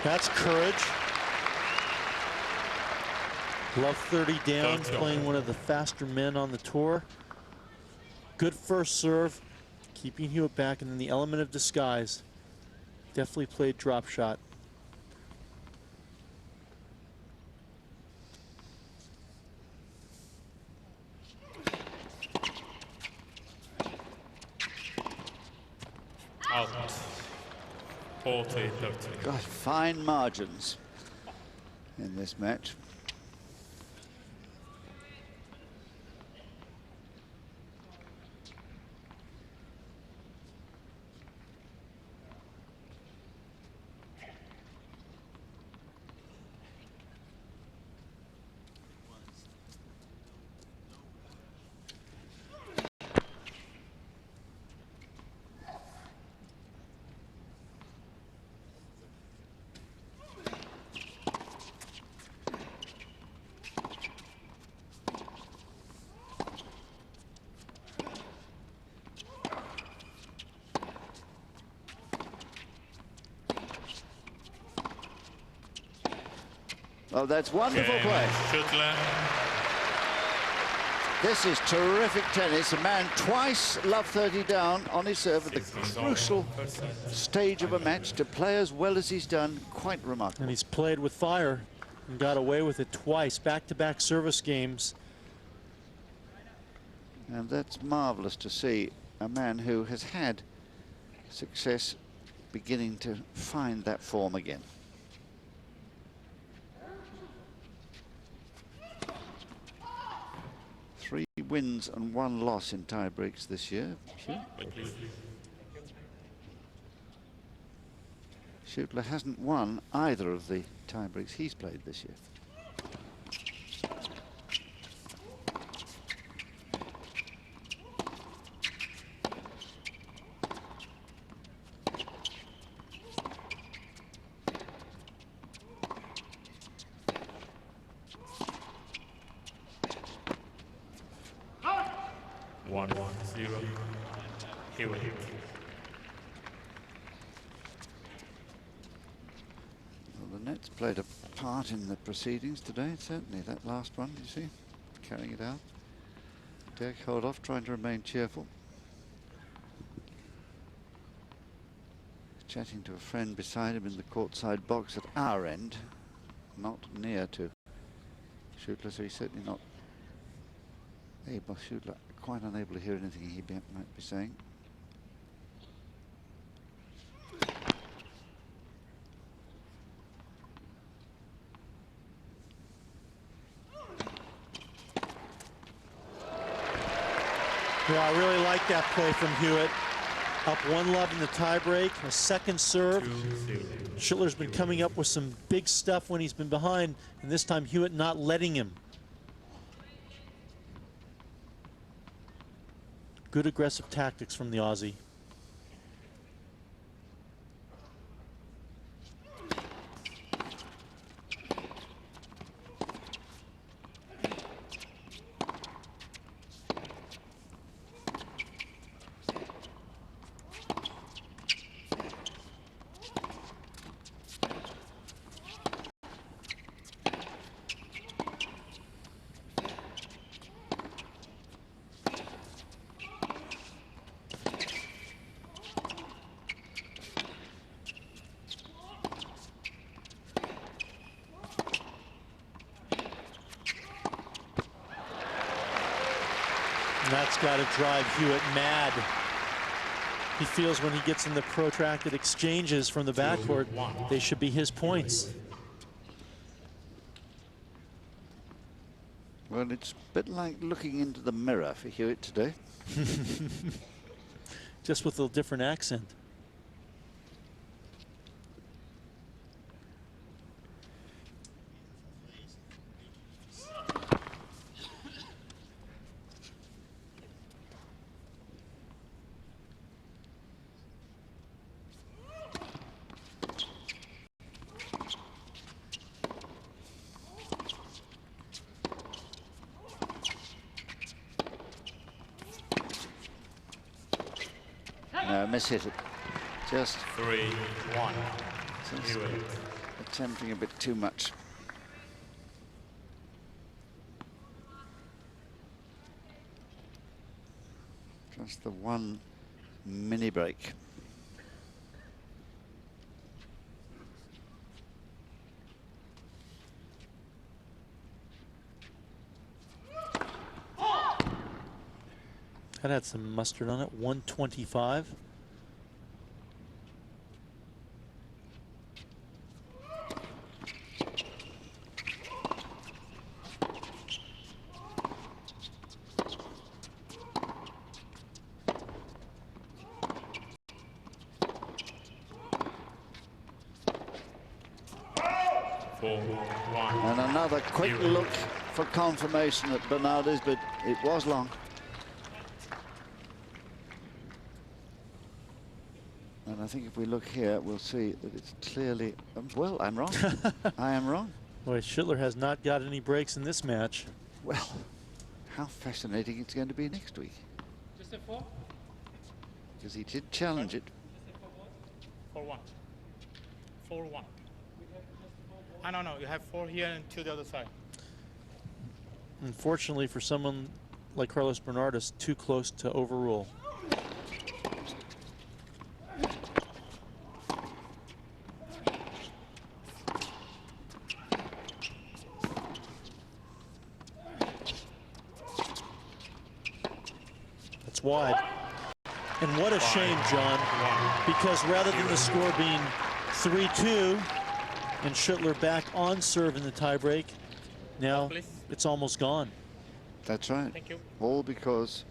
That's courage. Love 30 down, playing one of the faster men on the tour. Good first serve, keeping Hewitt back, and then the element of disguise. Definitely played drop shot. Out. 40-13. Got fine margins in this match. Oh, that's wonderful Game, play. Schüttler. This is terrific tennis. A man twice love 30 down on his serve at the crucial stage of a match to play as well as he's done. Quite remarkable. And he's played with fire and got away with it twice, back-to-back service games. And that's marvelous to see a man who has had success beginning to find that form again. Three wins and 1 loss in tie breaks this year. Schüttler hasn't won either of the tie breaks he's played this year. One, 0. Hewitt. Well, the net's played a part in the proceedings today, certainly. That last one, you see, carrying it out. Dirk hold off, trying to remain cheerful. Chatting to a friend beside him in the courtside box at our end, not near to Schüttler, so he's certainly not able. Schüttler quite unable to hear anything he might be saying. Yeah, I really like that play from Hewitt. Up 1-love in the tiebreak, a second serve. 2-0. Schüttler's been coming up with some big stuff when he's been behind, and this time Hewitt not letting him. Good aggressive tactics from the Aussie. And that's got to drive Hewitt mad. He feels when he gets in the protracted exchanges from the backcourt, they should be his points. Well, it's a bit like looking into the mirror for Hewitt today. Just with a different accent. No, miss-hit it. Just 3-1. Hewitt. attempting a bit too much. Just the one mini break. That had some mustard on it. 125. And another quick look for confirmation at Bernardes, but it was long. And I think if we look here, we'll see that it's clearly, well, I'm wrong. I am wrong. Boy, Schüttler has not got any breaks in this match. Well, how fascinating it's going to be next week. Just a 4? Because he did challenge it. 4-1. 4-1. No. You have 4 here and 2 the other side. Unfortunately for someone like Carlos Bernardus, too close to overrule. That's wide. And what a shame, John, because rather than the score being 3-2 and Schüttler back on serve in the tiebreak, now it's almost gone. That's right. Thank you. All because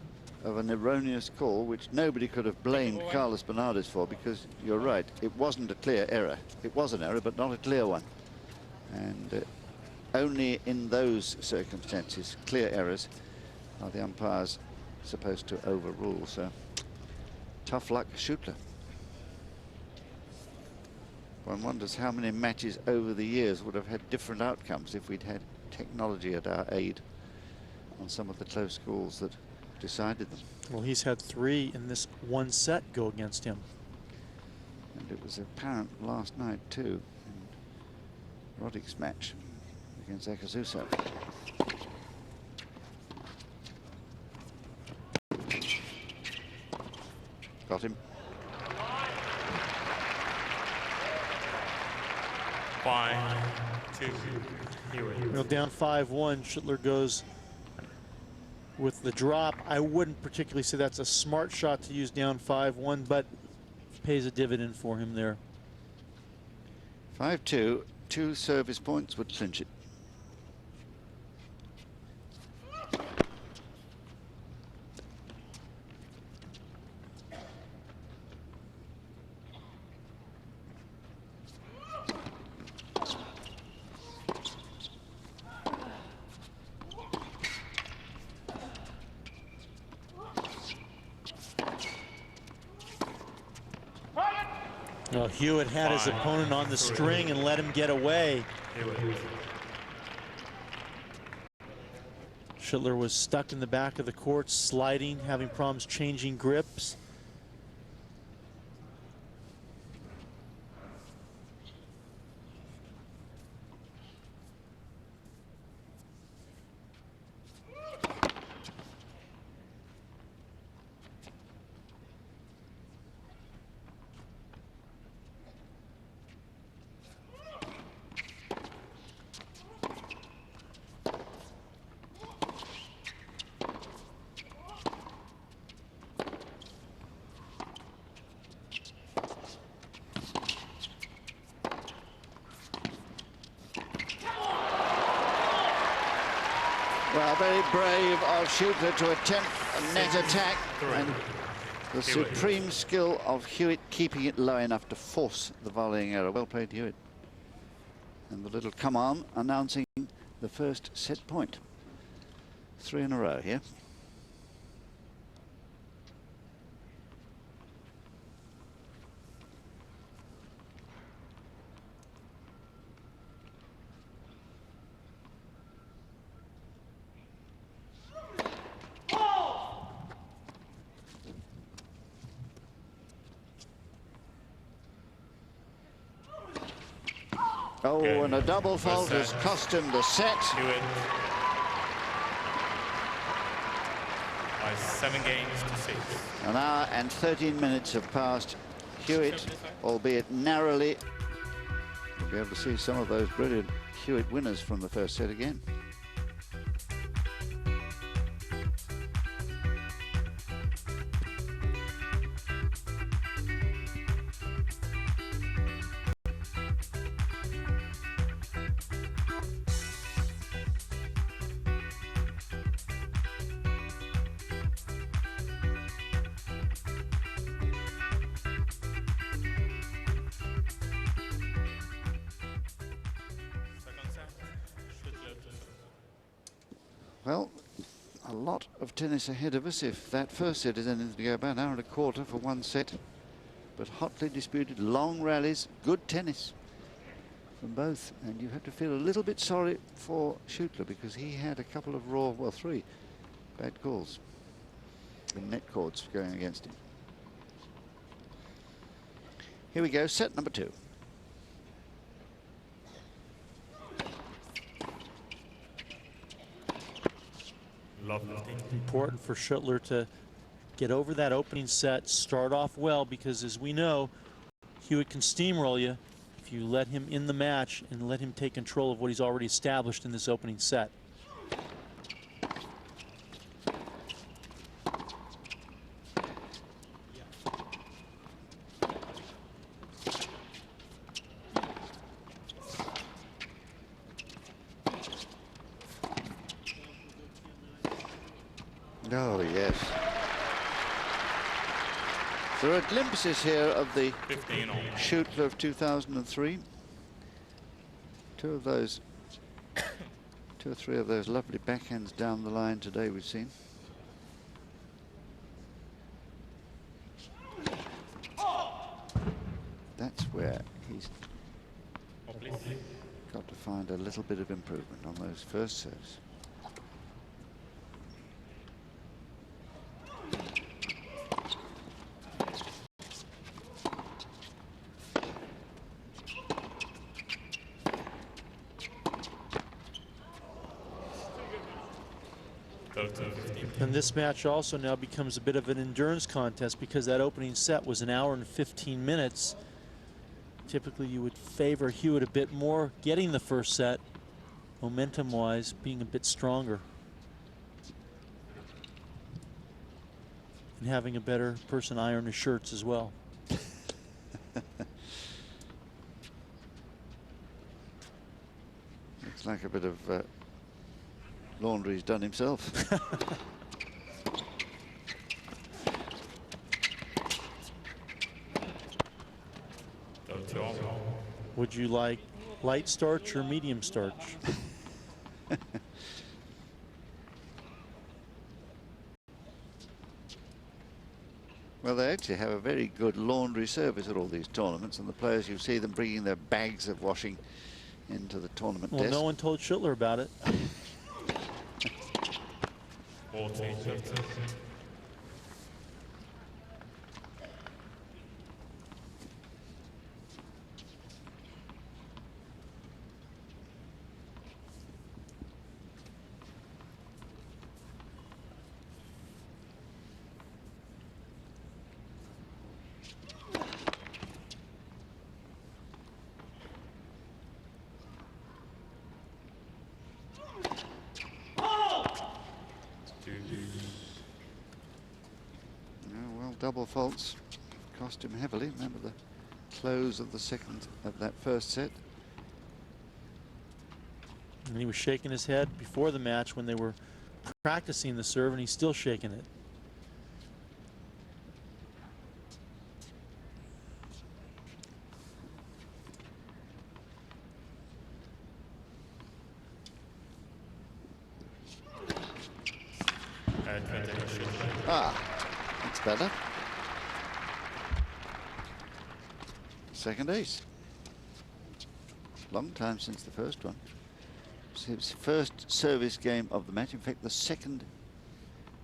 of an erroneous call, which nobody could have blamed Carlos Bernardus for, because you're right, it wasn't a clear error. It was an error, but not a clear one. And only in those circumstances, clear errors, are the umpires supposed to overrule. So tough luck, Schüttler. One wonders how many matches over the years would have had different outcomes if we'd had technology at our aid on some of the close calls that decided them. Well, he's had 3 in this one set go against him. And it was apparent last night too, in Roddick's match against Akazusa. Got him. 5-2. Hewitt. Well, down 5-1, Schüttler goes with the drop. I wouldn't particularly say that's a smart shot to use down 5-1, but pays a dividend for him there. 5-2, 2 service points would clinch it. Well, Hewitt had his opponent on the string and let him get away. Schüttler was stuck in the back of the court, sliding, having problems changing grips. Well, very brave of Schüttler to attempt a net attack, and the supreme skill of Hewitt keeping it low enough to force the volleying error. Well played, Hewitt. And the little come on announcing the first set point. 3 in a row here. Oh, and a double fault has cost him the set. Hewitt. By 7 games to 6. An hour and 13 minutes have passed. Hewitt, albeit narrowly, we'll be able to see some of those brilliant Hewitt winners from the first set again. Well, a lot of tennis ahead of us if that first set is anything to go about. An hour and a quarter for one set, but hotly disputed, long rallies, good tennis from both. And you have to feel a little bit sorry for Schüttler because he had a couple of raw, well, 3 bad calls in net courts going against him. Here we go, set number 2. Love 15. Important for Schüttler to get over that opening set, start off well, because as we know, Hewitt can steamroll you if you let him in the match and let him take control of what he's already established in this opening set. Oh, yes. There are glimpses here of the 15 all. Schüttler of 2003. Two or three of those lovely backhands down the line today we've seen. That's where he's Oh, please. got to find a little bit of improvement on those first serves. And this match also now becomes a bit of an endurance contest, because that opening set was an hour and 15 minutes. Typically you would favor Hewitt a bit more getting the first set, momentum wise being a bit stronger and having a better person iron his shirts as well. Looks like a bit of laundry he's done himself. Would you like light starch or medium starch? Well, they actually have a very good laundry service at all these tournaments, and the players, you see them bringing their bags of washing into the tournament Well, desk. no one told Schüttler about it. 14, 15. Double faults cost him heavily. Remember the close of the second of that first set. And he was shaking his head before the match when they were practicing the serve, and he's still shaking it. That's better. Second ace. Long time since the first one. It's his first service game of the match. In fact, the second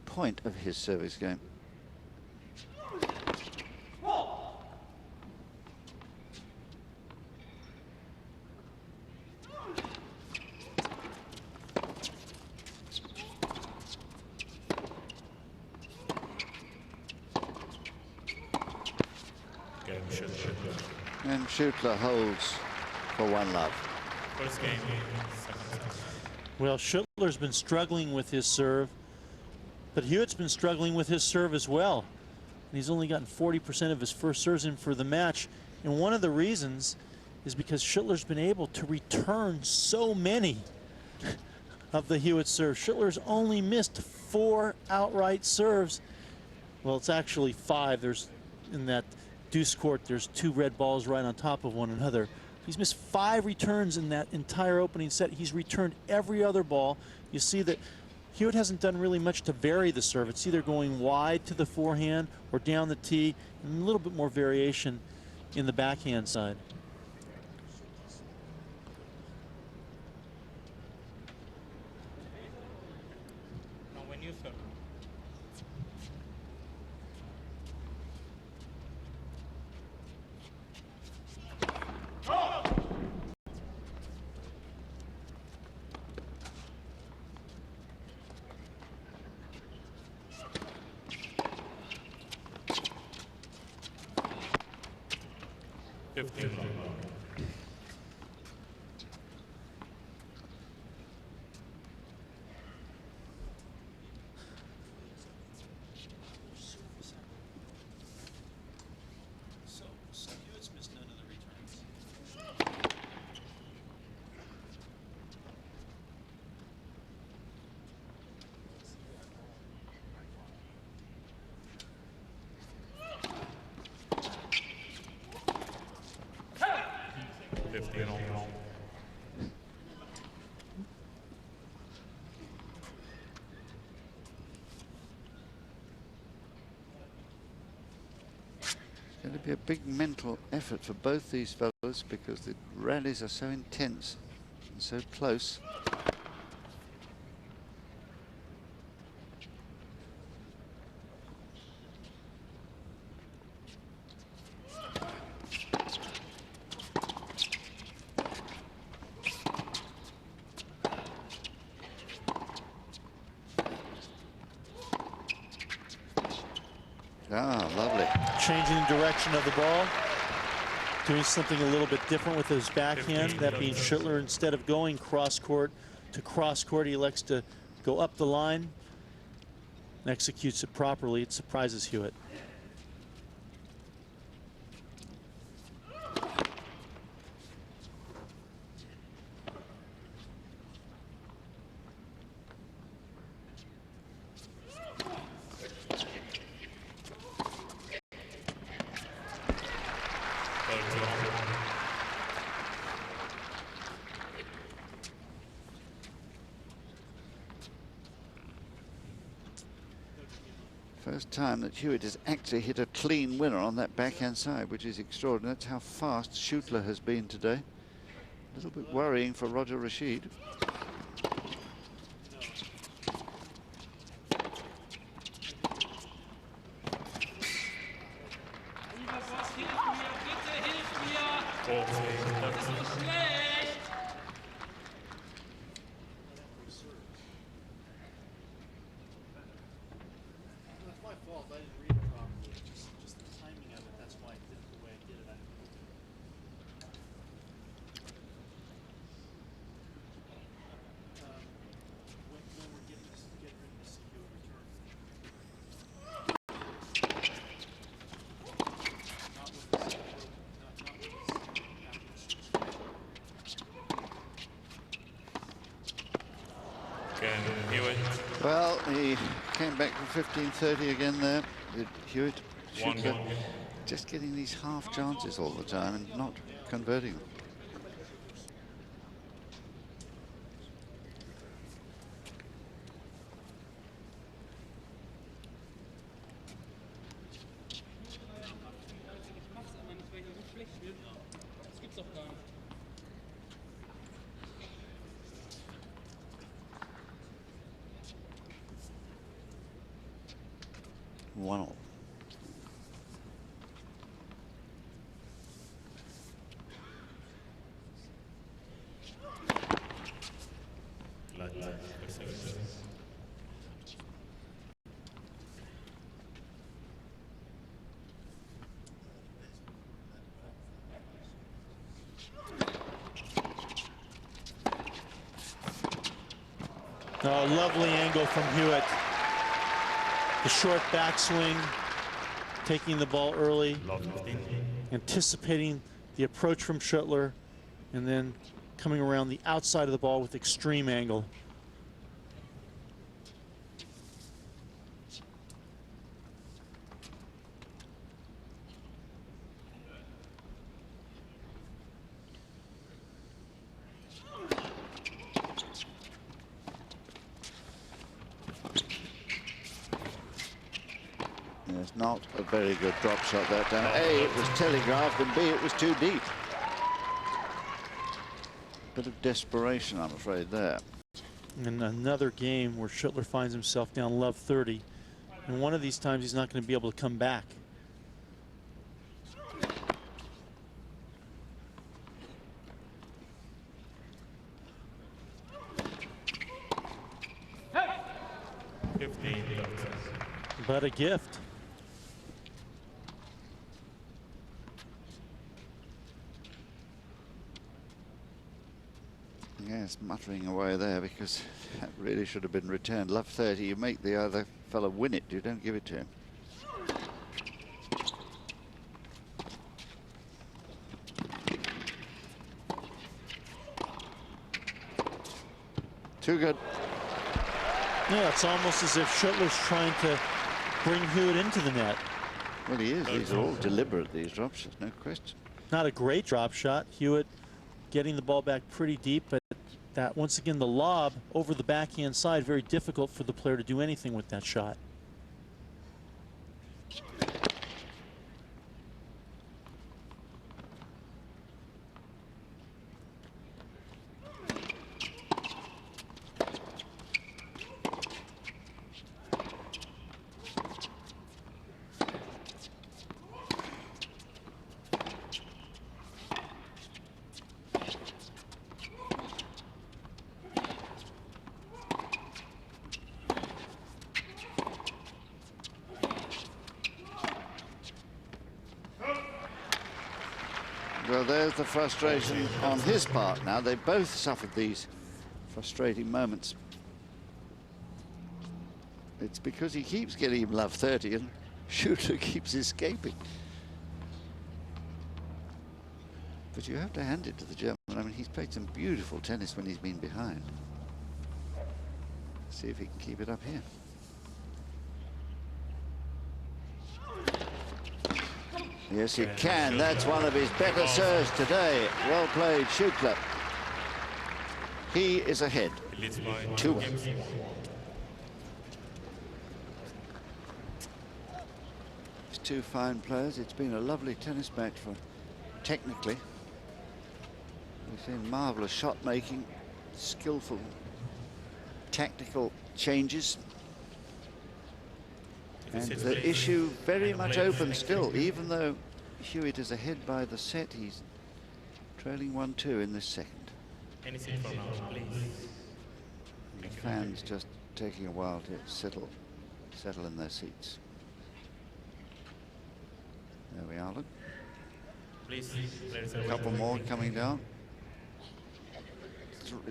point of his service game. And Schüttler holds for 1-love. First game, second set. Well, Schüttler's been struggling with his serve, but Hewitt's been struggling with his serve as well. And he's only gotten 40% of his first serves in for the match. And one of the reasons is because Schüttler's been able to return so many of the Hewitt serves. Schüttler's only missed 4 outright serves. Well, it's actually 5. There's in that deuce court, there's 2 red balls right on top of one another. He's missed 5 returns in that entire opening set. He's returned every other ball. You see that Hewitt hasn't done really much to vary the serve. It's either going wide to the forehand or down the tee, and a little bit more variation in the backhand side. Now when you serve. 15 love. So Hewitt's missed none of the returns. It's going to be a big mental effort for both these fellows because the rallies are so intense and so close. Ah, lovely. Changing the direction of the ball, doing something a little bit different with his backhand. That being Schüttler, instead of going cross court to cross court, he elects to go up the line and executes it properly. It surprises Hewitt. First time that Hewitt has actually hit a clean winner on that backhand side, which is extraordinary. That's how fast Schüttler has been today. A little bit worrying for Roger Rashid. Hewitt. Well, he came back from 15-30 again there with Hewitt. Schüttler just getting these half chances all the time and not converting them. One all. Oh, lovely angle from Hewitt. The short backswing, taking the ball early, anticipating the approach from Schüttler, and then coming around the outside of the ball with extreme angle. It's not a very good drop shot that time. A, it was telegraphed, and B, it was too deep. Bit of desperation, I'm afraid, there. And another game where Schüttler finds himself down love 30. And one of these times he's not going to be able to come back. But a gift. Yes, muttering away there because that really should have been returned. Love 30, you make the other fellow win it, you don't give it to him. Too good. Yeah, it's almost as if Schüttler's trying to bring Hewitt into the net. Well, he is. These are all deliberate, these drop shots, no question. Not a great drop shot. Hewitt getting the ball back pretty deep, but that, once again, the lob over the backhand side, very difficult for the player to do anything with that shot. Well, there's the frustration on his part now. They both suffered these frustrating moments. It's because he keeps getting him love 30 and Schüttler keeps escaping. But you have to hand it to the German. I mean, he's played some beautiful tennis when he's been behind. See if he can keep it up here. Yes, he can. That's one of his better serves today. Well played, Schüttler. He is ahead. 2-1. These two fine players. It's been a lovely tennis match for technically. We've seen marvellous shot making, skillful tactical changes. And the issue very much open still, even though Hewitt is ahead by the set. He's trailing 1-2 in this second. Anything for now, please. And the fans just taking a while to settle in their seats. There we are, look. Please, A couple more coming down.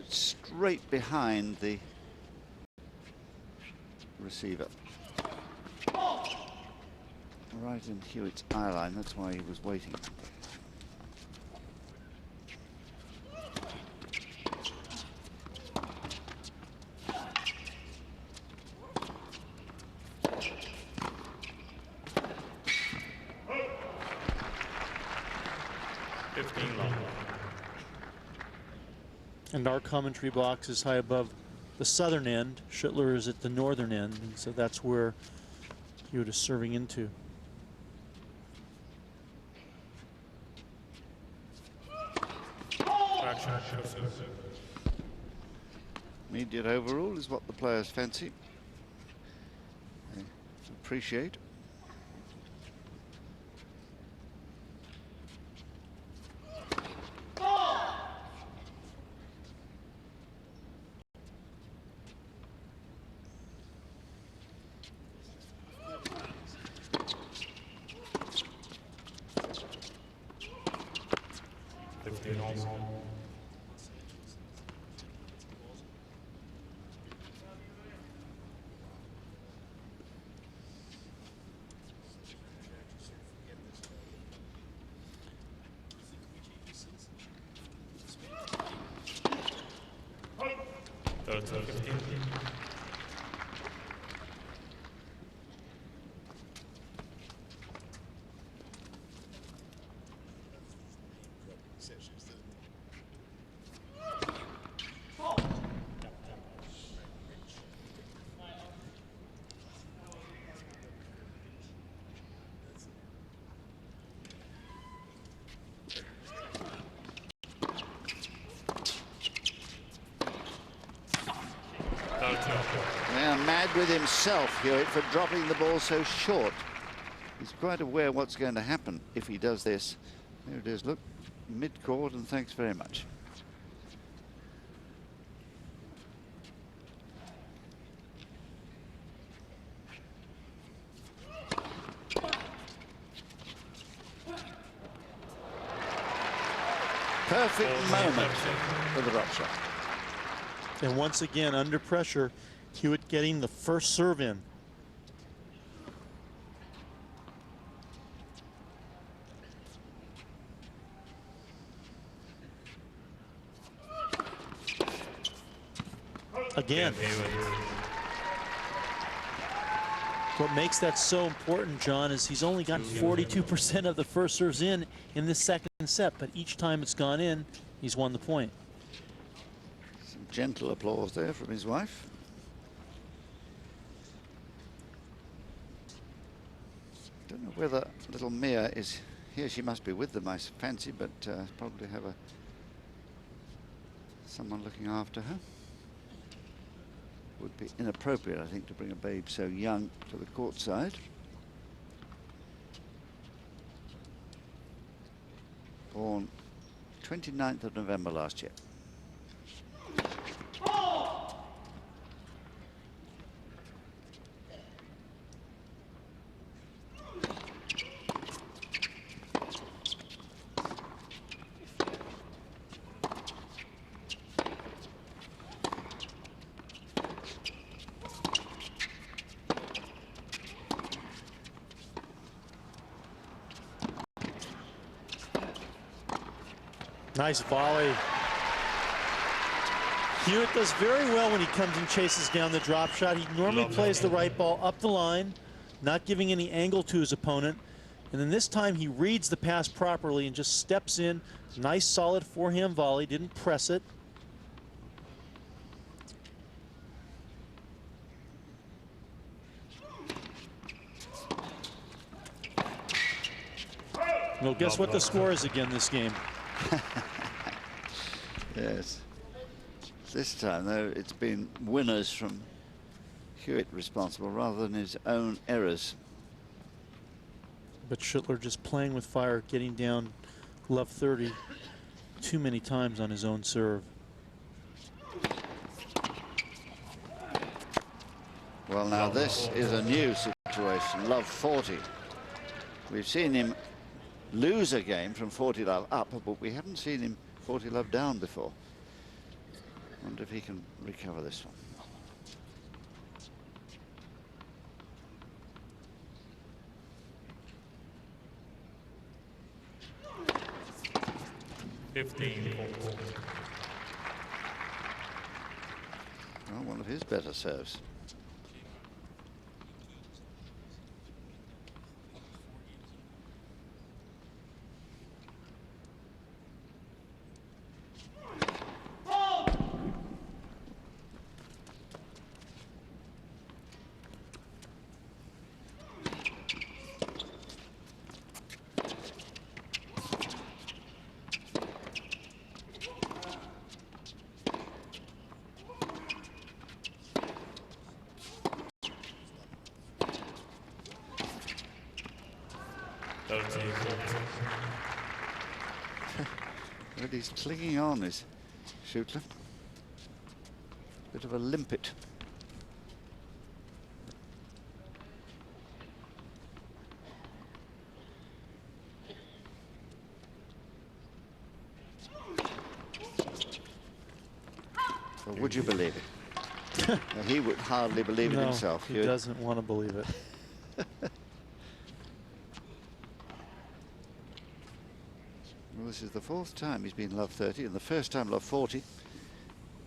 Straight behind the receiver. Right in Hewitt's eye line, that's why he was waiting. And our commentary box is high above the southern end. Schüttler is at the northern end, and so that's where Hewitt is serving into. Immediate overrule is what the players fancy. They appreciate. Now mad with himself, Hewitt, for dropping the ball so short. He's quite aware what's going to happen if he does this. There it is, look, mid-court, and thanks very much. Perfect moment for the drop shot. And once again, under pressure, Hewitt getting the first serve in. Again. What makes that so important, John, is he's only got 42% of the first serves in this second set, but each time it's gone in, he's won the point. Some gentle applause there from his wife. Don't know whether little Mia is here. She must be with them, I fancy, but probably have someone looking after her. Would be inappropriate, I think, to bring a babe so young to the court side. Born 29th of November last year. Nice volley. Hewitt does very well when he comes and chases down the drop shot. He normally plays the right ball up the line, not giving any angle to his opponent. And then this time he reads the pass properly and just steps in. Nice solid forehand volley, didn't press it. Well, guess what the score is again this game? Yes. This time, though, it's been winners from Hewitt responsible rather than his own errors. But Schüttler just playing with fire, getting down love 30 too many times on his own serve. Well, now this is a new situation. Love 40. We've seen him lose a game from 40 love up, but we haven't seen him 40 love down before. Wonder if he can recover this one. Well, one of his better serves. But he's clinging on, is Schüttler. Bit of a limpet. Well, would you believe it? Now, he would hardly believe it himself. He doesn't want to believe it. Well, this is the fourth time he's been love 30 and the first time love 40.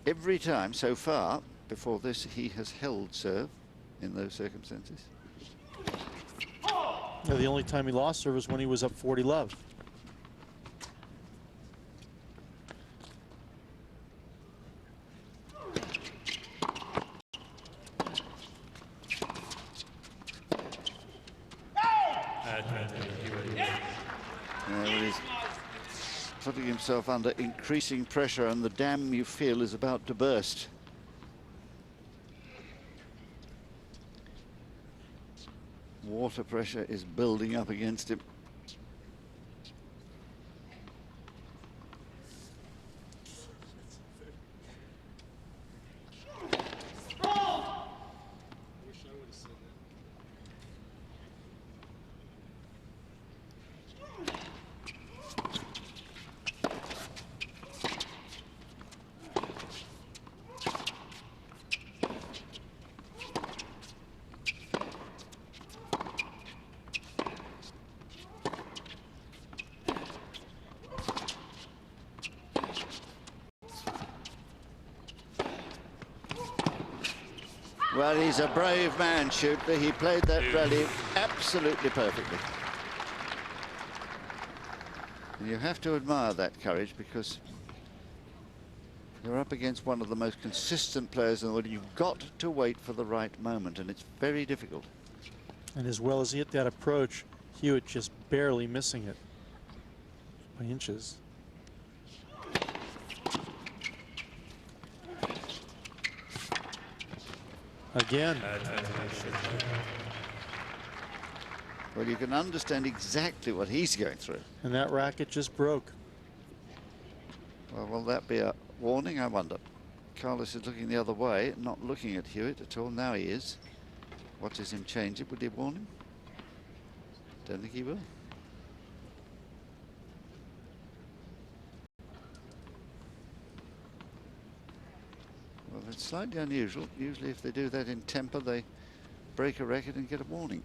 Every time so far before this he has held serve in those circumstances. Yeah, the only time he lost serve was when he was up 40 love. He's putting himself under increasing pressure and the dam, you feel, is about to burst. Water pressure is building up against him. Well, he's a brave man, Schüttler. He played that rally absolutely perfectly. And you have to admire that courage, because you're up against one of the most consistent players in the world. You've got to wait for the right moment, and it's very difficult. And as well as he hit that approach, Hewitt just barely missing it by inches. Again. Well, you can understand exactly what he's going through. And that racket just broke. Well, will that be a warning, I wonder? Carlos is looking the other way, not looking at Hewitt at all. Now he is. Watches him change it. Would he warn him? Don't think he will. Well, it's slightly unusual. Usually if they do that in temper, they break a racket and get a warning.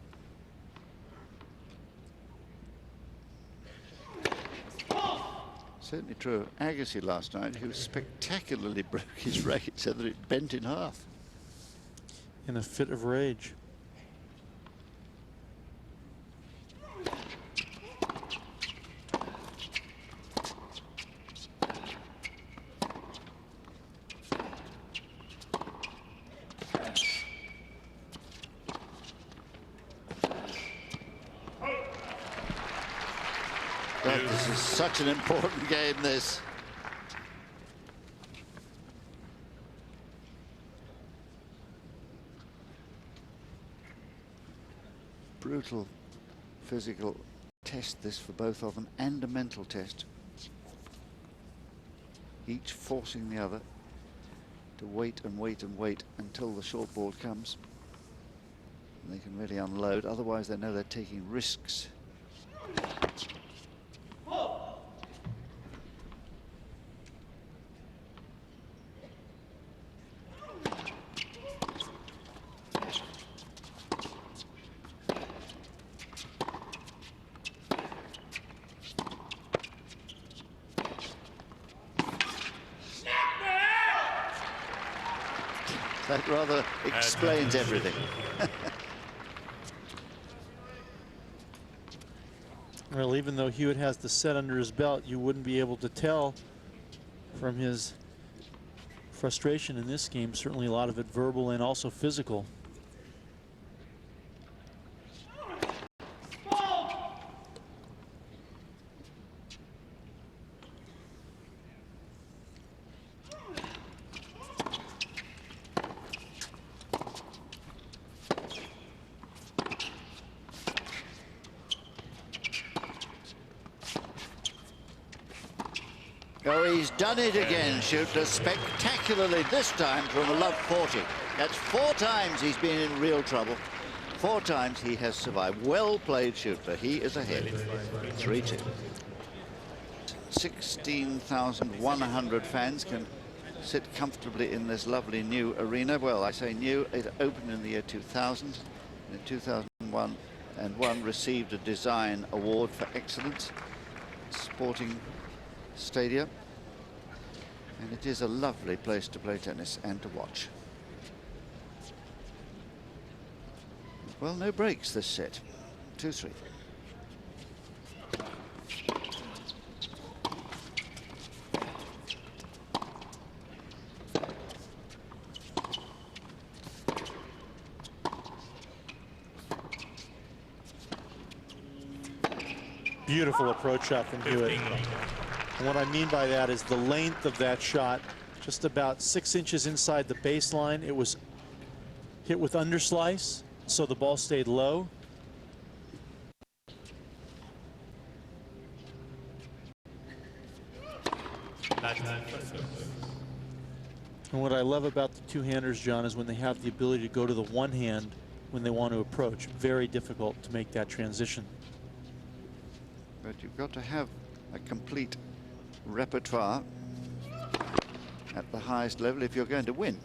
Certainly true of Agassi last night, who spectacularly broke his racket so that it bent in half. In a fit of rage. God, this is such an important game, this. Brutal physical test, this, for both of them, and a mental test. Each forcing the other to wait and wait and wait until the short ball comes. And they can really unload, otherwise they know they're taking risks. That rather explains everything. Well, even though Hewitt has the set under his belt, you wouldn't be able to tell from his frustration in this game. Certainly a lot of it verbal and also physical. Oh, he's done it again, Schüttler, spectacularly this time from a love 40. That's 4 times he's been in real trouble. 4 times he has survived. Well played, Schüttler. He is ahead. 3-2. 16,100 fans can sit comfortably in this lovely new arena. Well, I say new. It opened in the year 2000. In 2001 received a design award for excellence. Sporting Stadium, and it is a lovely place to play tennis and to watch. Well, no breaks this set. 2-3. Beautiful approach shot from Hewitt. And what I mean by that is the length of that shot, just about 6 inches inside the baseline. It was hit with underslice, so the ball stayed low. And what I love about the two-handers, John, is when they have the ability to go to the one hand when they want to approach. Very difficult to make that transition. But you've got to have a complete repertoire at the highest level if you're going to win.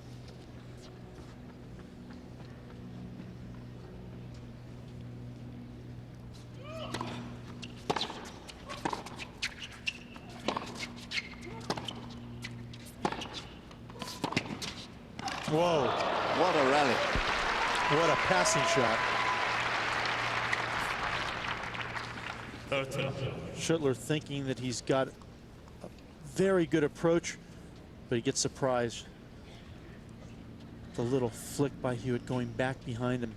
Whoa. What a rally. What a passing shot. 13. Schüttler thinking that he's got a very good approach, but he gets surprised. The little flick by Hewitt going back behind him.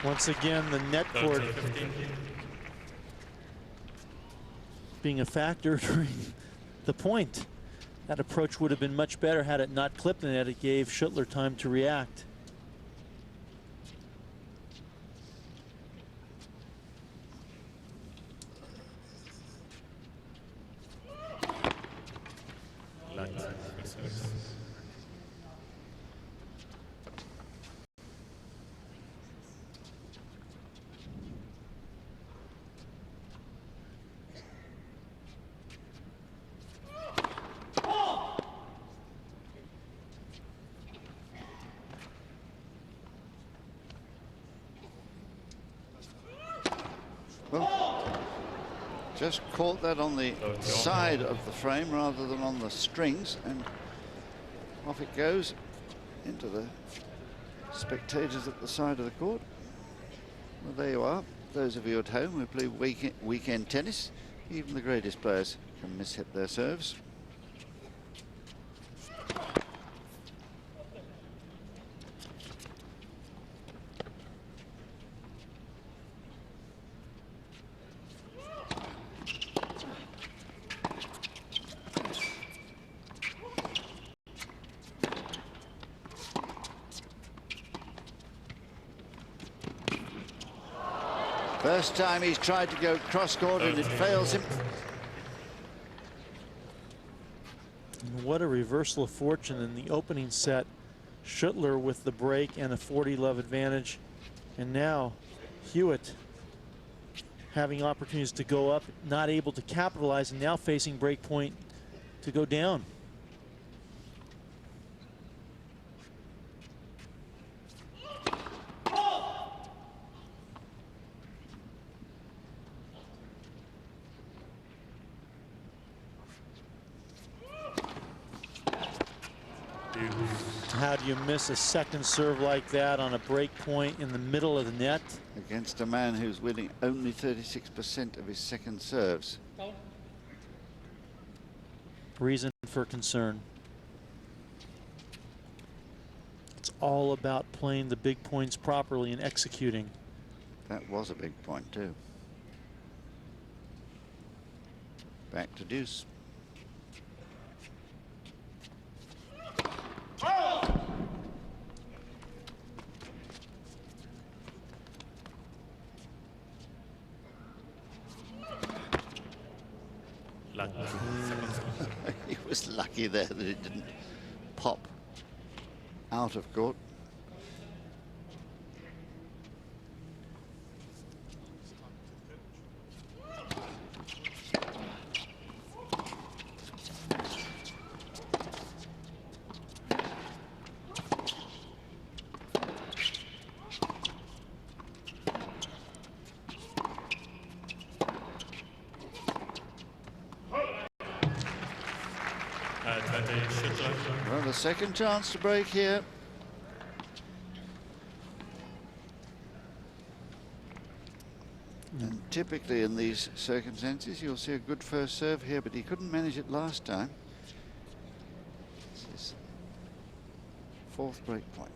Once again, the net cord being a factor during the point. That approach would have been much better had it not clipped the net. It gave Schüttler time to react. Well, just caught that on the side of the frame rather than on the strings, and off it goes into the spectators at the side of the court. Well, there you are. Those of you at home who play weekend tennis, even the greatest players can mishit their serves. First time he's tried to go cross-court and it fails him. What a reversal of fortune in the opening set. Schüttler with the break and a 40-love advantage. And now Hewitt having opportunities to go up, not able to capitalize, and now facing break point to go down. How do you miss a second serve like that on a break point in the middle of the net? Against a man who's winning only 36% of his second serves. Reason for concern. It's all about playing the big points properly and executing. That was a big point too. Back to deuce. He was lucky there that it didn't pop out of court. Well, the second chance to break here. And typically in these circumstances you'll see a good first serve here, but he couldn't manage it last time. This is fourth break point.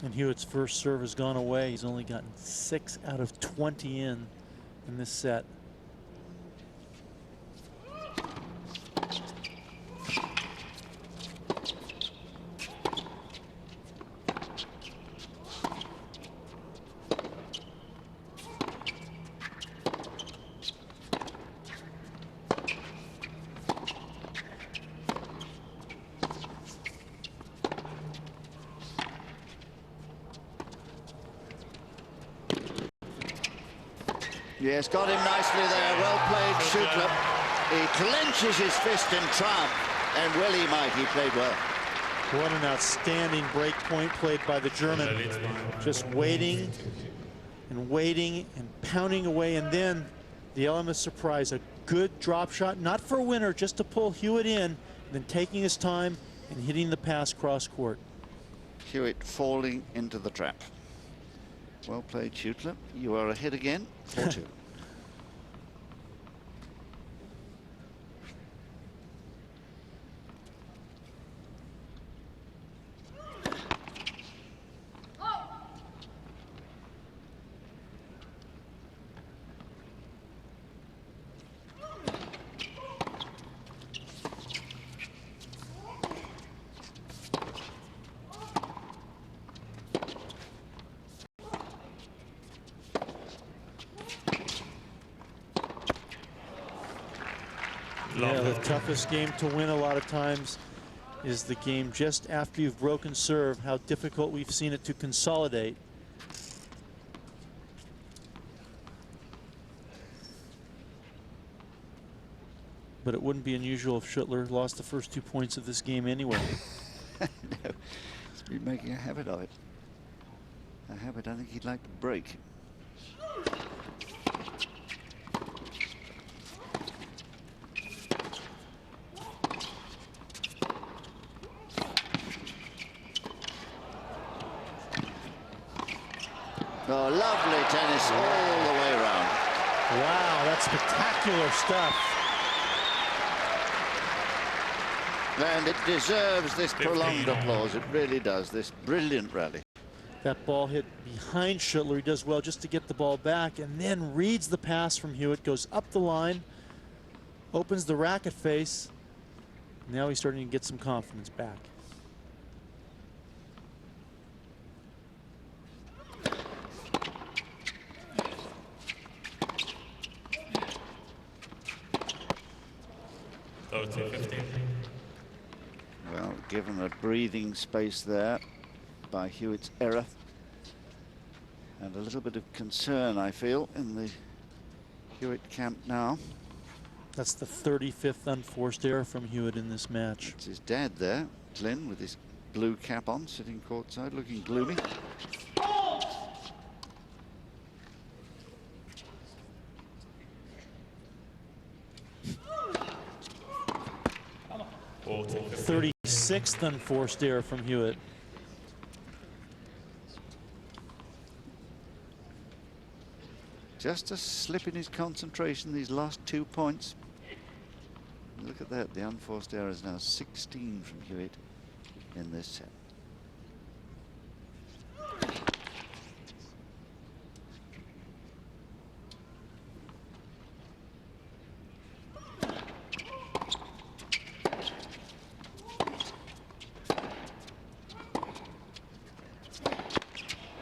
And Hewitt's first serve has gone away. He's only gotten 6 out of 20 in this set. Yes, got him nicely there. Well played, Schüttler. He clenches his fist in triumph, and well he might. He played well. What an outstanding break point played by the German. Just waiting and waiting and pounding away, and then the element of surprise. A good drop shot, not for a winner, just to pull Hewitt in, then taking his time and hitting the pass cross court. Hewitt falling into the trap. Well played, Schüttler. You are ahead again, 4-2. Yeah, the toughest game to win a lot of times is the game just after you've broken serve. How difficult we've seen it to consolidate. But it wouldn't be unusual if Schüttler lost the first 2 points of this game anyway. No, he's been making a habit of it. A habit I think he'd like to break. Oh, lovely tennis all the way around. Wow, that's spectacular stuff. And it deserves this prolonged applause. It really does, this brilliant rally. That ball hit behind Schüttler. He does well just to get the ball back, and then reads the pass from Hewitt, goes up the line, opens the racket face. Now he's starting to get some confidence back. Well, given a breathing space there by Hewitt's error, and a little bit of concern, I feel, in the Hewitt camp now. That's the 35th unforced error from Hewitt in this match. It's his dad there, Glenn, with his blue cap on, sitting courtside, looking gloomy. Oh, 36th unforced error from Hewitt. Just a slip in his concentration these last 2 points. Look at that, the unforced error is now 16 from Hewitt in this set.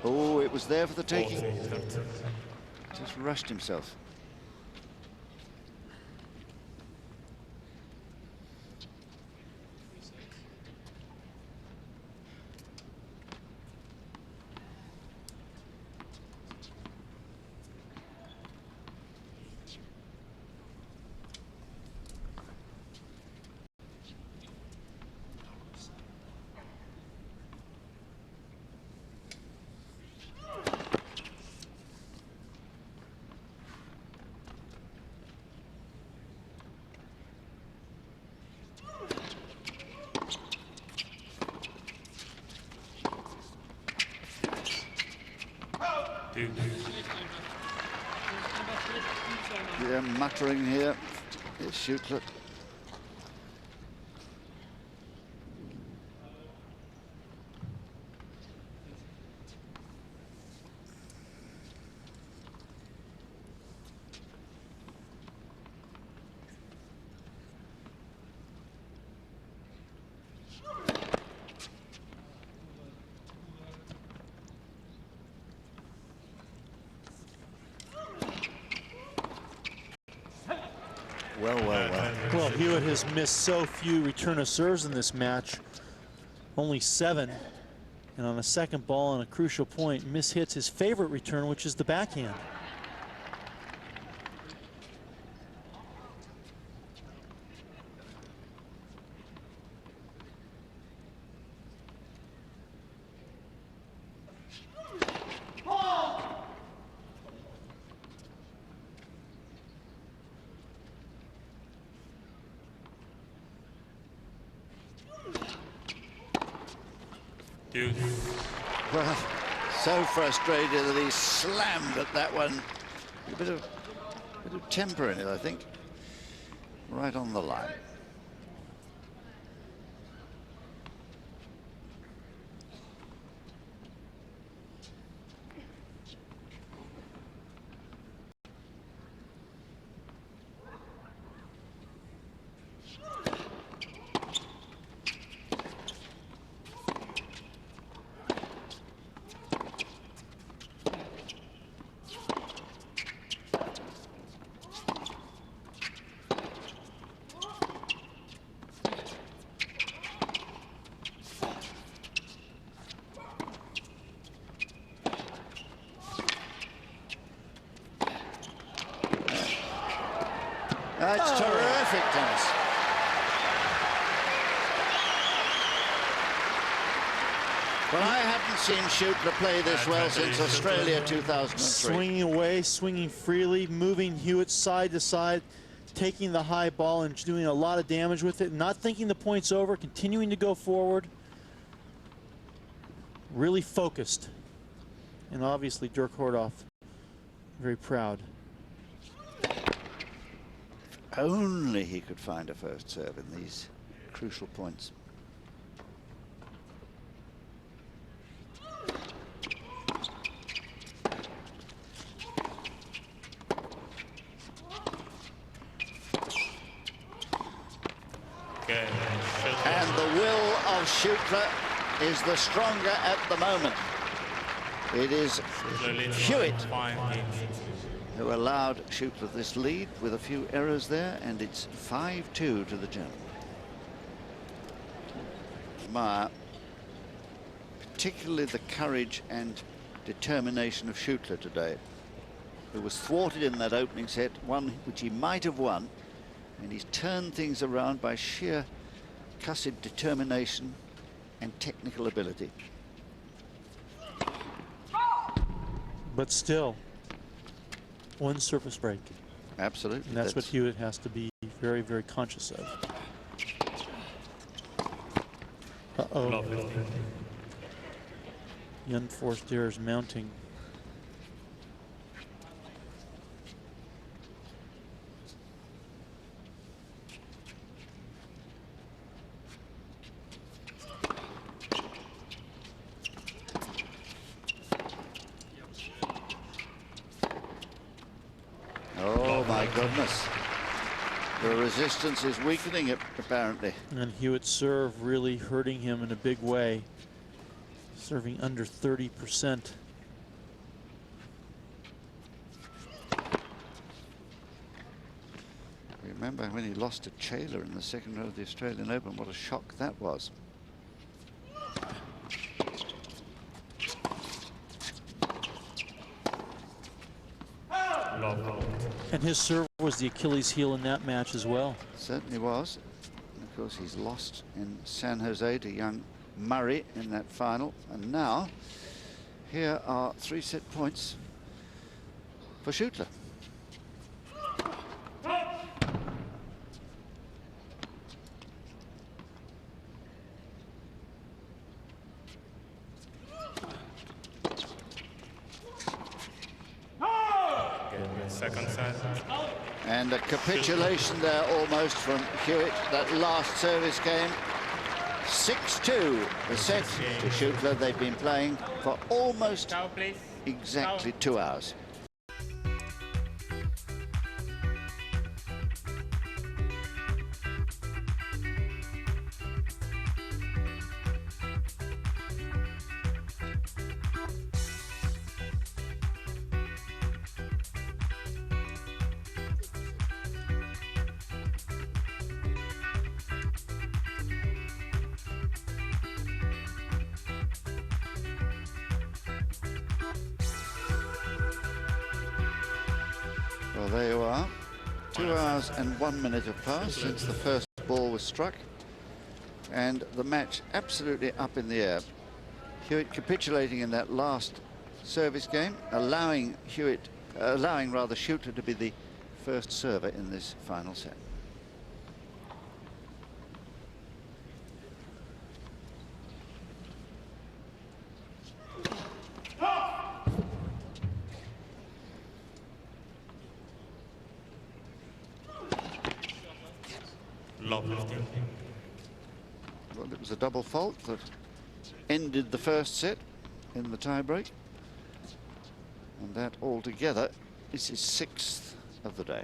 Oh, it was there for the taking. Just rushed himself. Yeah, muttering here. It's Schüttler. Well, Hewitt has missed so few return of serves in this match, only 7. And on a second ball on a crucial point, mishits his favorite return, which is the backhand. Deuce. Well, so frustrated that he slammed at that one. A bit of temper in it, I think. Right on the line. That's terrific tennis. Well, I haven't seen Schüttler play this well since Australia 2003. Swinging away, swinging freely, moving Hewitt side to side, taking the high ball and doing a lot of damage with it, not thinking the point's over, continuing to go forward. Really focused. And obviously Dirk Hordoff very proud. Only he could find a first serve in these crucial points. Okay. And the will of Schüttler is the stronger at the moment. It is Hewitt who allowed Schüttler this lead with a few errors there, and it's 5-2 to the German. Admire particularly the courage and determination of Schüttler today, who was thwarted in that opening set, one which he might have won, and he's turned things around by sheer cussed determination and technical ability. But still, one surface break. Absolutely. And that's what Hewitt has to be very, very conscious of. Uh-oh. The unforced error is mounting. Oh my goodness. The resistance is weakening it, apparently. And Hewitt's serve really hurting him in a big way. Serving under 30%. Remember when he lost to Taylor in the second round of the Australian Open, what a shock that was. And his serve was the Achilles heel in that match as well. Certainly was. And of course, he's lost in San Jose to young Murray in that final. And now, here are 3 set points for Schüttler. Second set. And a capitulation there almost from Hewitt, that last service game. 6-2, the set to Schüttler. They've been playing for almost exactly 2 hours. Well, there you are. 2 hours and 1 minute have passed since the first ball was struck, and the match absolutely up in the air. Hewitt capitulating in that last service game, allowing Schüttler to be the first server in this final set. Love 15. Well, it was a double fault that ended the first set in the tiebreak. And that altogether is his 6th of the day.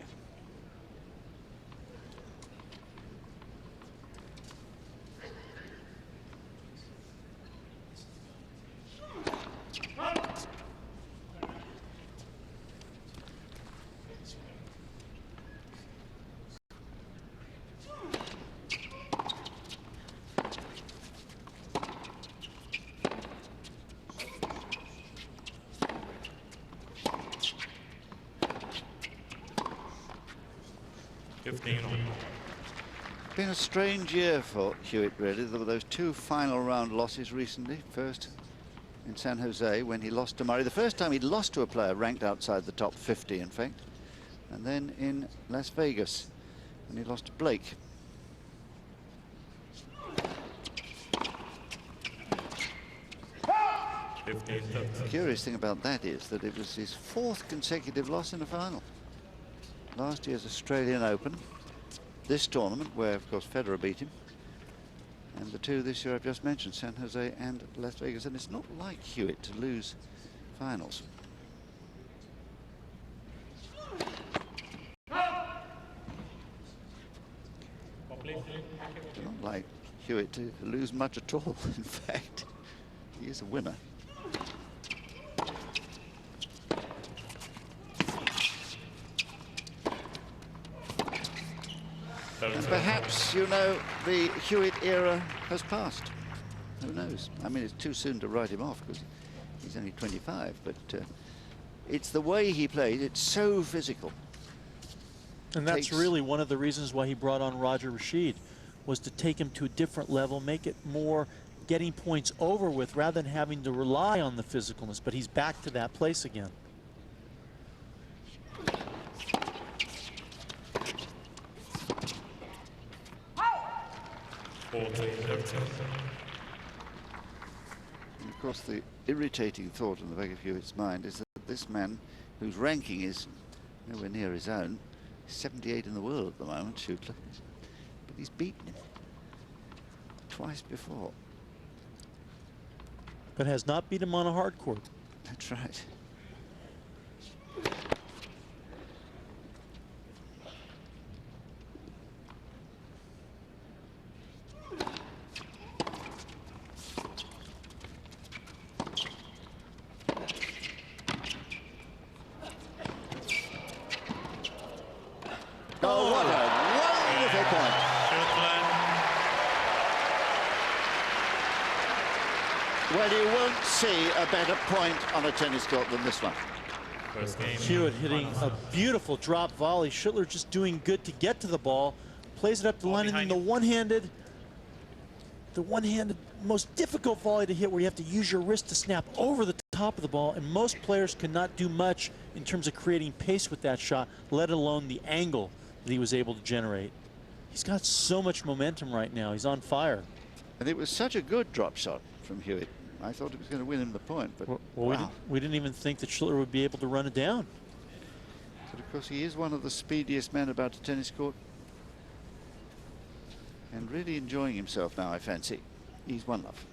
Been a strange year for Hewitt, really. There were those 2 final round losses recently. First in San Jose when he lost to Murray. The first time he'd lost to a player ranked outside the top 50, in fact. And then in Las Vegas when he lost to Blake. The curious thing about that is that it was his 4th consecutive loss in a final. Last year's Australian Open, this tournament, where, of course, Federer beat him, and the 2 this year I've just mentioned, San Jose and Las Vegas. And it's not like Hewitt to lose finals. It's not like Hewitt to lose much at all. In fact, he is a winner. And perhaps, you know, the Hewitt era has passed. Who knows? I mean, it's too soon to write him off because he's only 25, but it's the way he played. It's so physical. And that's really one of the reasons why he brought on Roger Rashid, was to take him to a different level, make it more getting points over with rather than having to rely on the physicalness. But he's back to that place again. And of course, the irritating thought in the back of Hewitt's mind is that this man, whose ranking is nowhere near his own, is 78 in the world at the moment, Schüttler, but he's beaten him twice before. But has not beat him on a hard court. That's right. Oh, what a wonderful point. Well, you won't see a better point on a tennis court than this one. Hewitt hitting a beautiful drop volley. Schüttler just doing good to get to the ball, plays it up the line, and then the one-handed most difficult volley to hit, where you have to use your wrist to snap over the top of the ball, and most players cannot do much in terms of creating pace with that shot, let alone the angle that he was able to generate. He's got so much momentum right now. He's on fire. And it was such a good drop shot from Hewitt. I thought it was going to win him the point, but well, wow. we didn't even think that Schüttler would be able to run it down. But of course, he is one of the speediest men about a tennis court, and really enjoying himself now, I fancy. He's one love.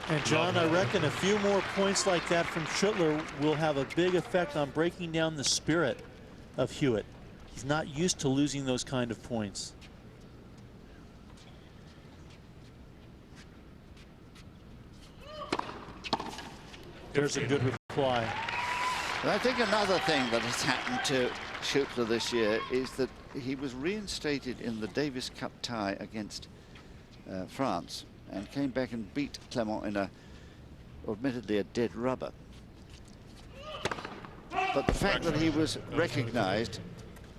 And John, I reckon a few more points like that from Schüttler will have a big effect on breaking down the spirit of Hewitt. He's not used to losing those kind of points. There's a good reply. And I think another thing that has happened to Schüttler this year is that he was reinstated in the Davis Cup tie against France, and came back and beat Clement in admittedly a dead rubber. But the fact that he was recognized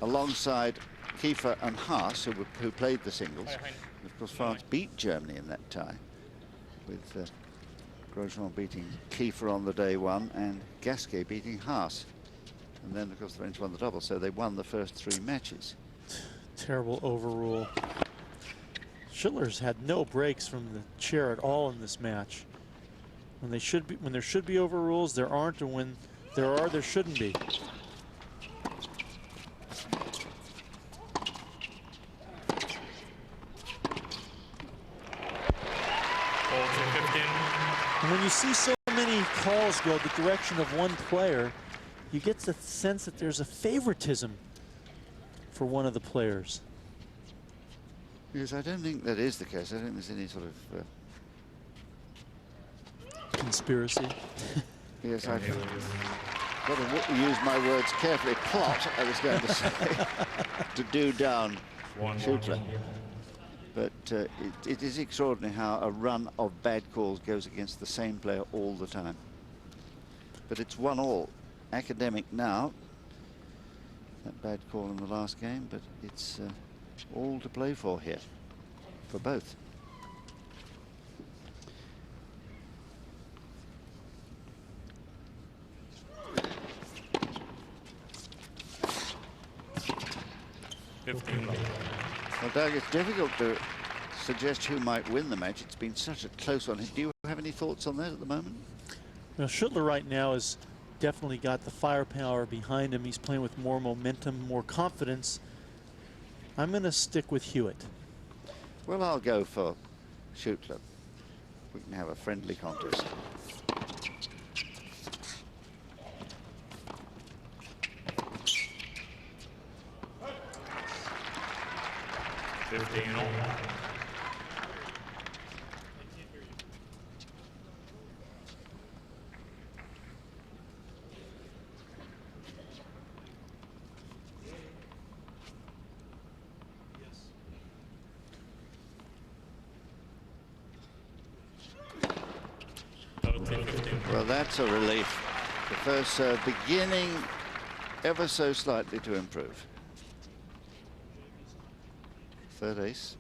alongside Kiefer and Haas, who played the singles, and of course France beat Germany in that tie, with Grosjean beating Kiefer on the day one and Gasquet beating Haas. And then, of course, the French won the double, so they won the first 3 matches. Terrible overrule. Schüttler's had no breaks from the chair at all in this match. When there should be overrules, there aren't, and when there are, there shouldn't be. And when you see so many calls go the direction of one player, you get the sense that there's a favoritism for one of the players. Yes, I don't think that is the case. I don't think there's any sort of conspiracy. Yes, I've got to use my words carefully. Plot, I was going to say, to do down Schüttler. But it is extraordinary how a run of bad calls goes against the same player all the time. But it's 1-1. Academic now. That bad call in the last game, but it's all to play for here, for both. Well, Doug, it's difficult to suggest who might win the match. It's been such a close one. Do you have any thoughts on that at the moment? Well, Schüttler right now has definitely got the firepower behind him. He's playing with more momentum, more confidence. I'm going to stick with Hewitt. Well, I'll go for Schüttler. We can have a friendly contest. Well, that's a relief. The first serve beginning ever so slightly to improve. Third ace.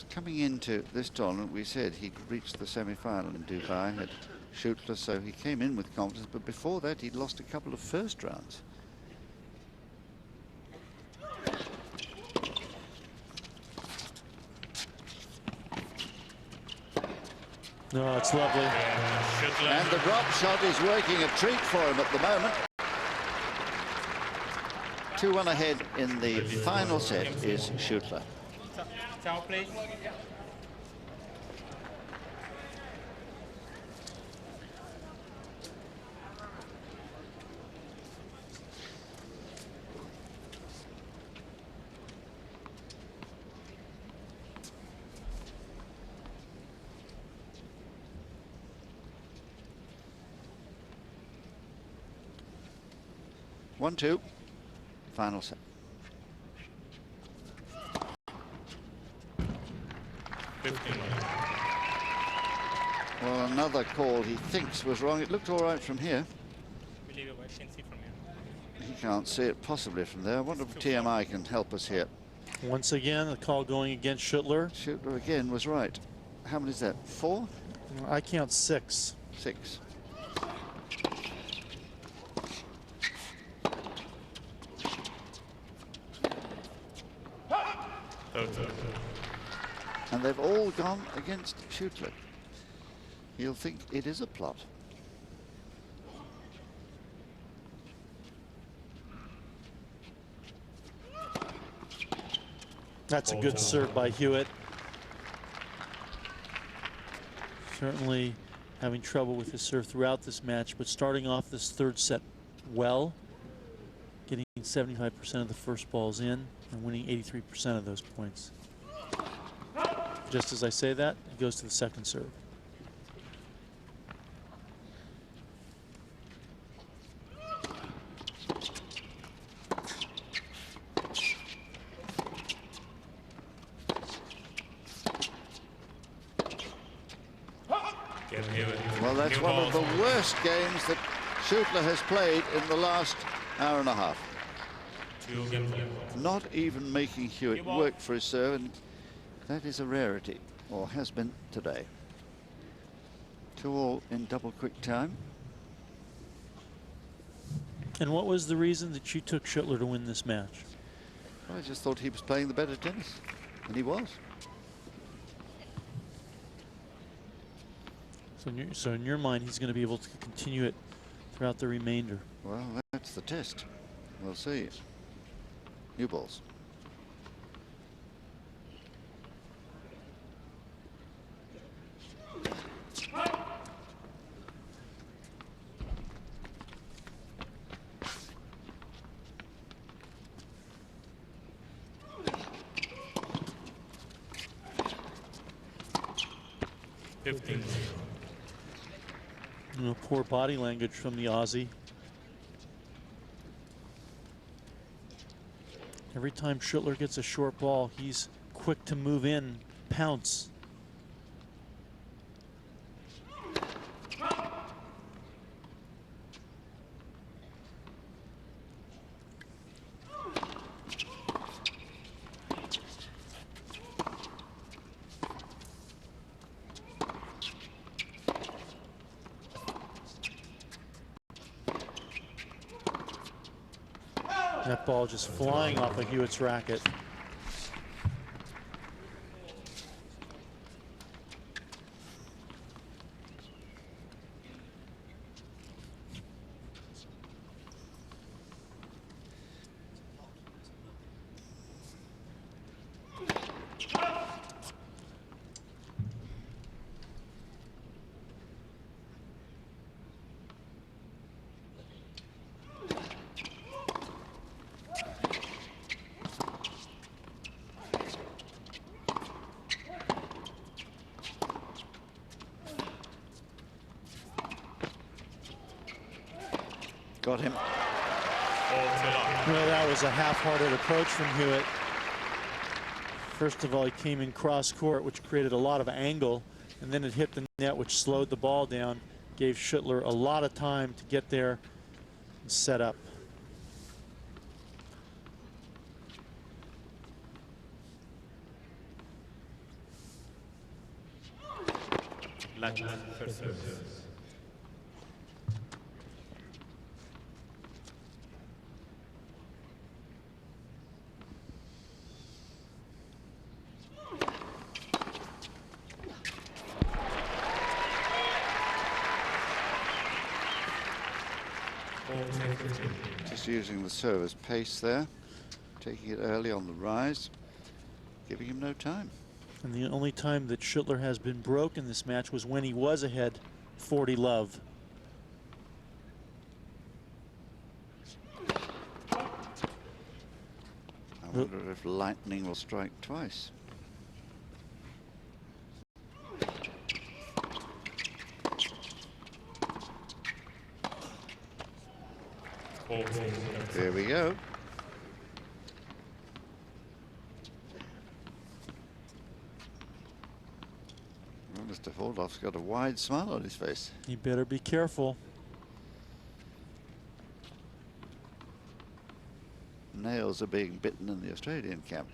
Coming into this tournament, we said he'd reached the semi-final in Dubai, had Schüttler, so he came in with confidence, but before that he'd lost a couple of first rounds. No, it's lovely. And the drop shot is working a treat for him at the moment. 2-1 ahead in the final set is Schüttler. Please. 1-2, final set. Well, another call he thinks was wrong. It looked all right from here. He can't see it possibly from there. I wonder if TMI can help us here. Once again, the call going against Schüttler. Schüttler again was right. How many is that? 4? I count 6. 6. And they've all gone against Schüttler. He'll think it is a plot. That's a good serve by Hewitt. Certainly having trouble with his serve throughout this match, but starting off this third set well, getting 75% of the first balls in and winning 83% of those points. Just as I say that, it goes to the second serve. Well, that's one of the worst games that Schüttler has played in the last hour and a half. Not even making Hewitt work for his serve, and that is a rarity, or has been today. 2-all in double quick time. And what was the reason that you took Schüttler to win this match? I just thought he was playing the better tennis, and he was. So in your mind, he's going to be able to continue it throughout the remainder. Well, that's the test. We'll see. New balls. You know, poor body language from the Aussie. Every time Schüttler gets a short ball, he's quick to move in, pounce. That ball just flying off of Hewitt's racket. Got him. Well, that was a half-hearted approach from Hewitt. First of all, he came in cross court, which created a lot of angle, and then it hit the net, which slowed the ball down, gave Schüttler a lot of time to get there and set up. Just using the server's pace there, taking it early on the rise, giving him no time. And the only time that Schüttler has been broke in this match was when he was ahead 40-love. I wonder if lightning will strike twice. There we go. Well, Mr. Holdhoff's got a wide smile on his face. He better be careful. Nails are being bitten in the Australian camp.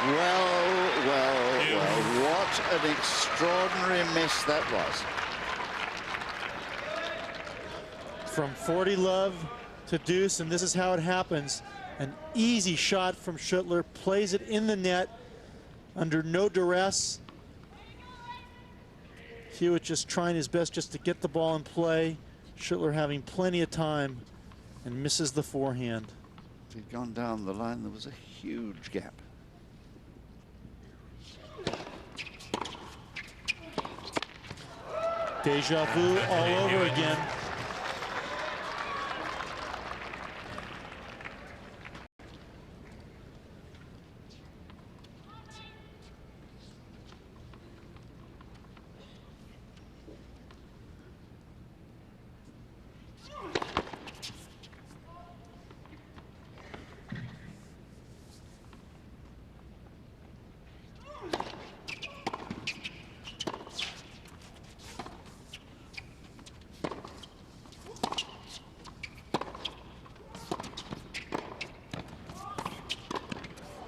Well, what an extraordinary miss that was. From 40-love to deuce, and this is how it happens. An easy shot from Schüttler, plays it in the net under no duress. Hewitt just trying his best just to get the ball in play. Schüttler having plenty of time and misses the forehand. If he'd gone down the line, there was a huge gap. Deja vu all over again.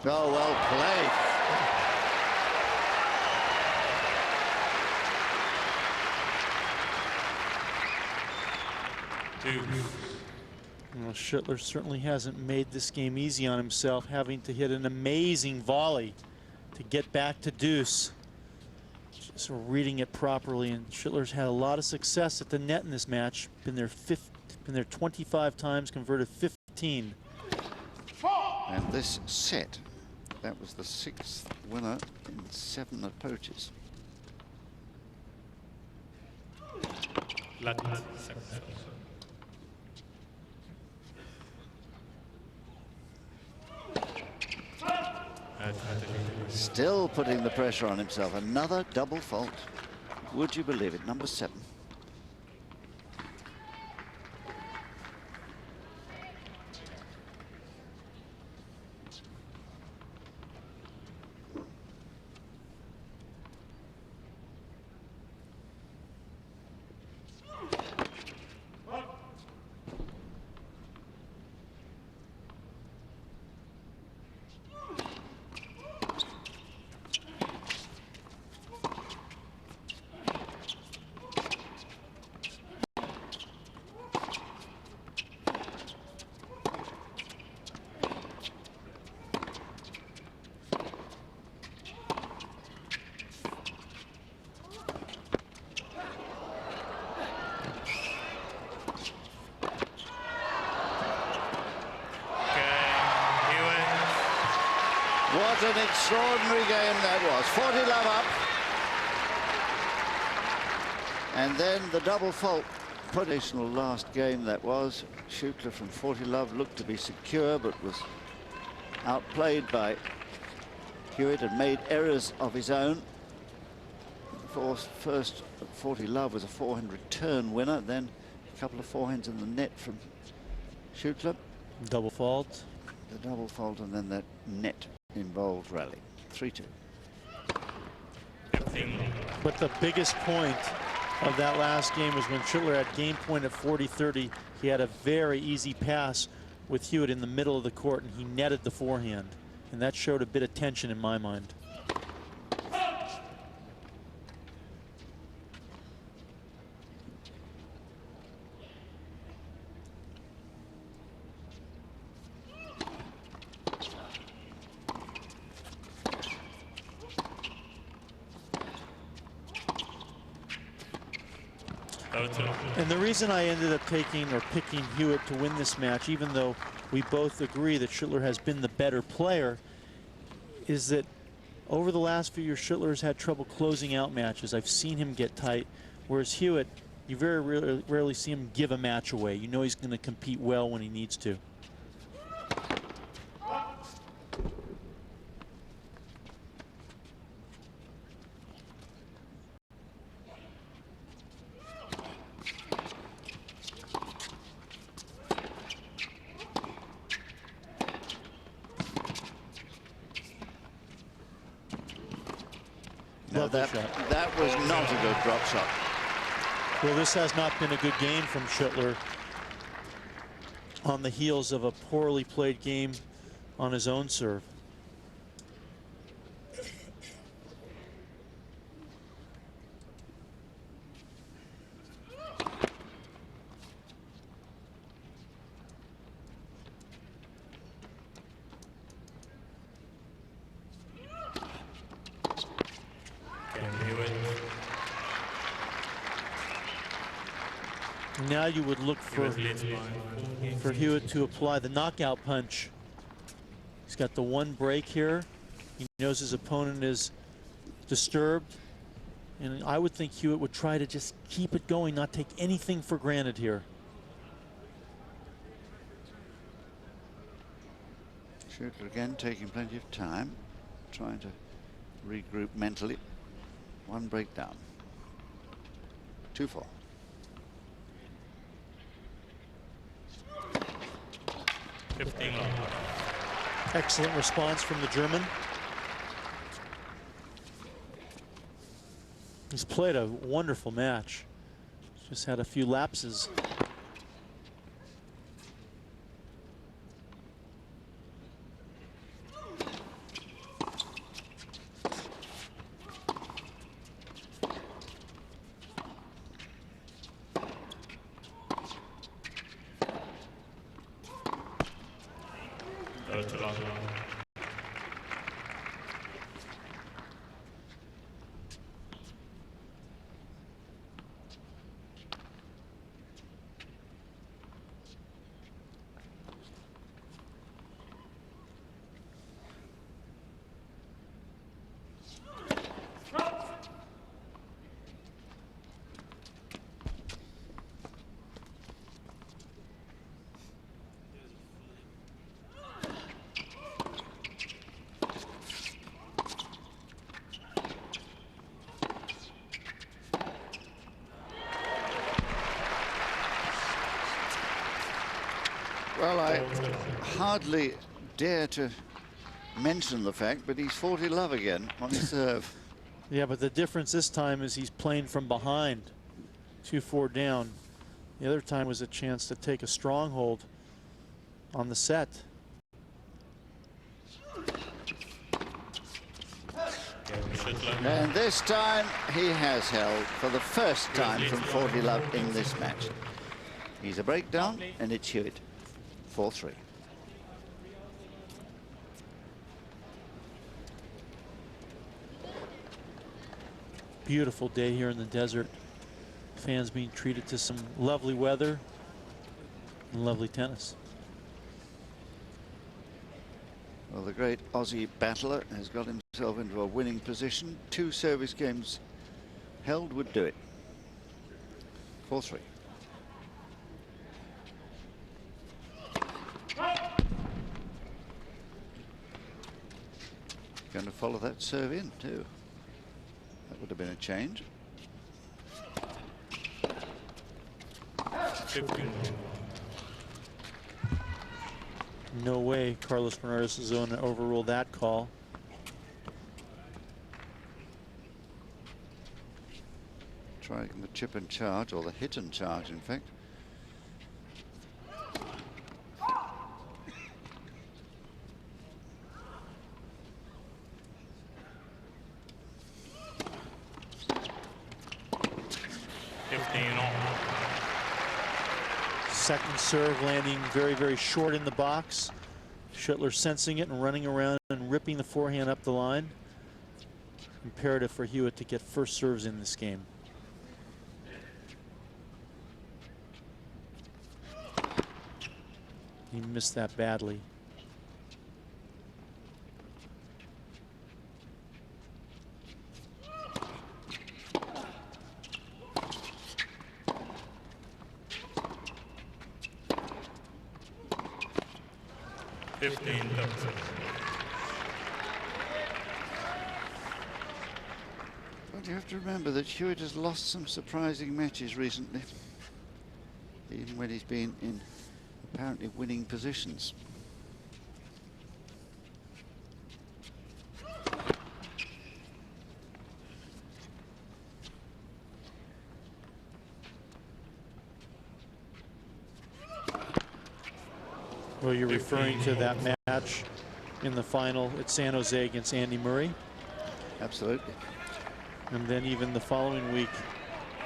Oh, well played. Well, Schüttler certainly hasn't made this game easy on himself, having to hit an amazing volley to get back to deuce. Just reading it properly, and Schüttler's had a lot of success at the net in this match. Been there 25 times, converted 15. And this set, that was the 6th winner in 7 approaches. Still putting the pressure on himself. Another double fault. Would you believe it? Number 7. What an extraordinary game that was. 40 love up. And then the double fault. Traditional last game that was. Schüttler from 40 love looked to be secure, but was outplayed by Hewitt and made errors of his own. First 40 love was a forehand return winner, then a couple of forehands in the net from Schüttler. Double fault. The double fault, and then that net involved rally. 3-2. But the biggest point of that last game was when Schüttler had game point at 40-30. He had a very easy pass with Hewitt in the middle of the court, and he netted the forehand. And that showed a bit of tension in my mind. And the reason I ended up picking Hewitt to win this match, even though we both agree that Schüttler has been the better player, is that over the last few years, Schüttler has had trouble closing out matches. I've seen him get tight, whereas Hewitt, you very rarely see him give a match away. You know he's going to compete well when he needs to. No, that was not a good drop shot. Well, this has not been a good game from Schüttler on the heels of a poorly played game on his own serve. Now you would look for Hewitt to apply the knockout punch. He's got the one break here. He knows his opponent is disturbed. And I would think Hewitt would try to just keep it going, not take anything for granted here. Schüttler again taking plenty of time, trying to regroup mentally. One breakdown. 2-4. Excellent response from the German. He's played a wonderful match. Just had a few lapses. Well, I hardly dare to mention the fact, but he's 40 love again on his serve. Yeah, but the difference this time is he's playing from behind, 2-4 down. The other time was a chance to take a stronghold on the set. And this time he has held for the first time from 40 love in this match. He's a breakdown, and it's Hewitt. 4-3. Beautiful day here in the desert. Fans being treated to some lovely weather and lovely tennis. Well, the great Aussie battler has got himself into a winning position. 2 service games held would do it. 4-3. Going to follow that serve in too. That would have been a change. No way Carlos Bernardes is going to overrule that call. Trying the chip and charge, or the hit and charge, in fact. Second serve landing very, very short in the box. Schüttler sensing it and running around and ripping the forehand up the line. Imperative for Hewitt to get first serves in this game. He missed that badly. But you have to remember that Hewitt has lost some surprising matches recently, even when he's been in apparently winning positions. Well, you're referring to that match in the final at San Jose against Andy Murray. Absolutely. And then even the following week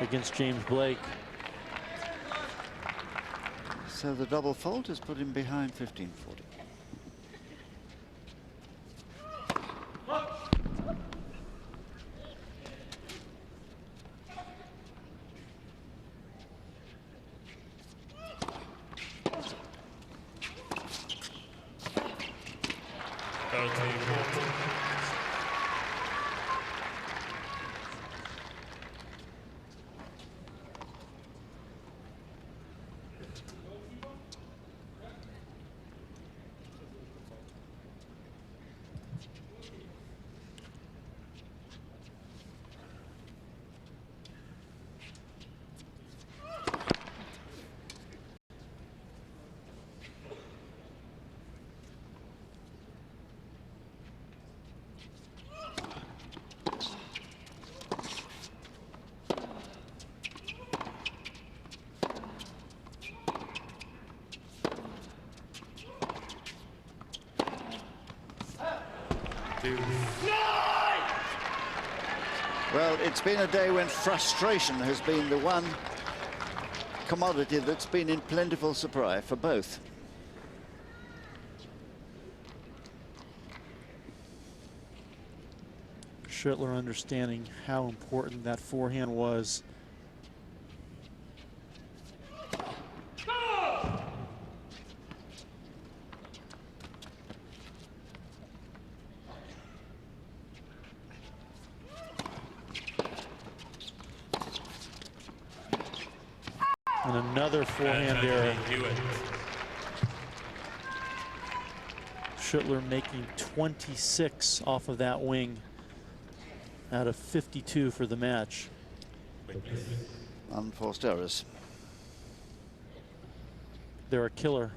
against James Blake. So the double fault has put him behind 15-40. Well, it's been a day when frustration has been the one commodity that's been in plentiful supply for both. Schüttler understanding how important that forehand was. And another forehand error. Schüttler making 26 off of that wing out of 52 for the match. Unforced errors. They're a killer.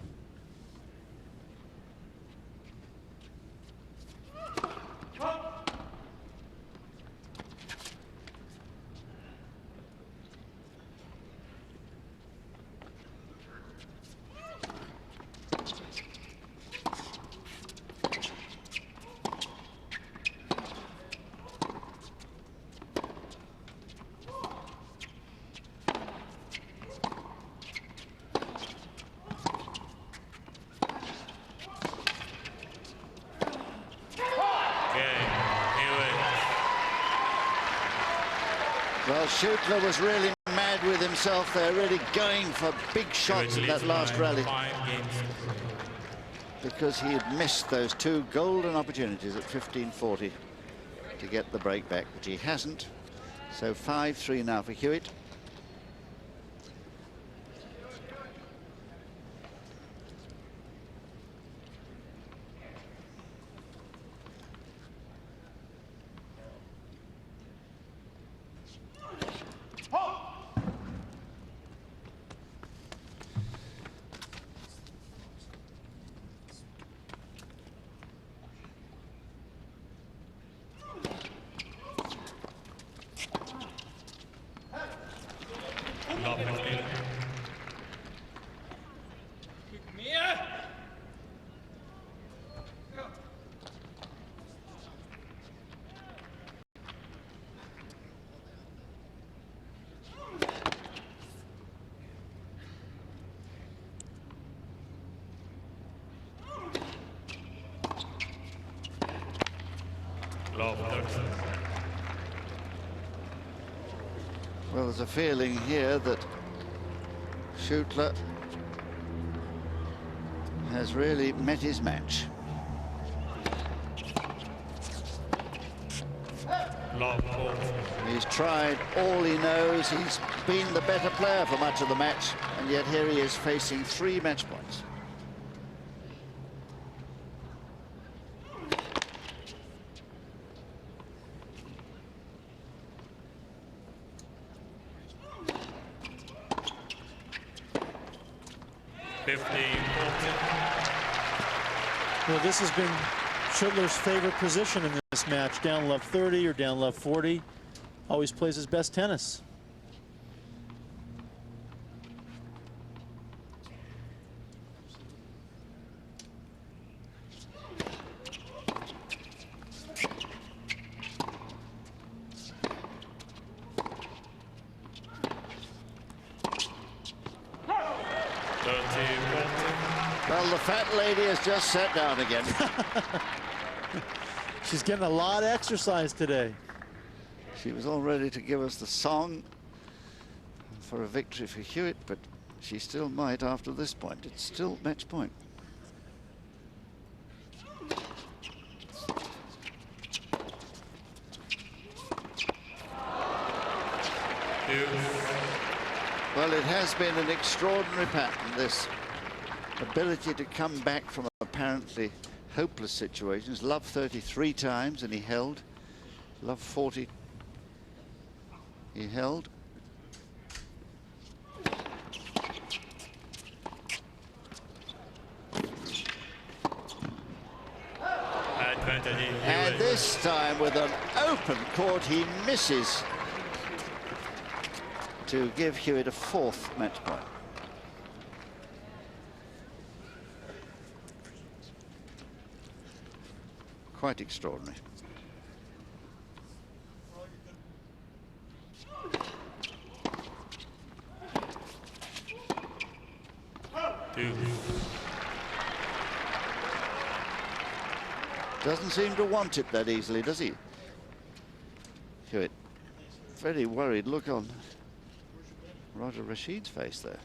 Well, Schüttler was really mad with himself there, really going for big shots in that last rally, because he had missed those two golden opportunities at 15:40 to get the break back, which he hasn't. So 5-3 now for Hewitt. Well, there's a feeling here that Schüttler has really met his match. He's tried all he knows. He's been the better player for much of the match, and yet here he is facing 3 match points. Well, this has been Schüttler's favorite position in this match. Down love 30 or down love 40. Always plays his best tennis. Well, the fat lady has just sat down again. She's getting a lot of exercise today. She was all ready to give us the song for a victory for Hewitt, but she still might after this point. It's still match point. Well, it has been an extraordinary pattern, this ability to come back from apparently hopeless situations. Love 33 times and he held. Love 40, he held. And this time with an open court, he misses to give Hewitt a 4th match point. Quite extraordinary. 2. Doesn't seem to want it that easily, does he? Hewitt. Very worried look on Roger Rashid's face there.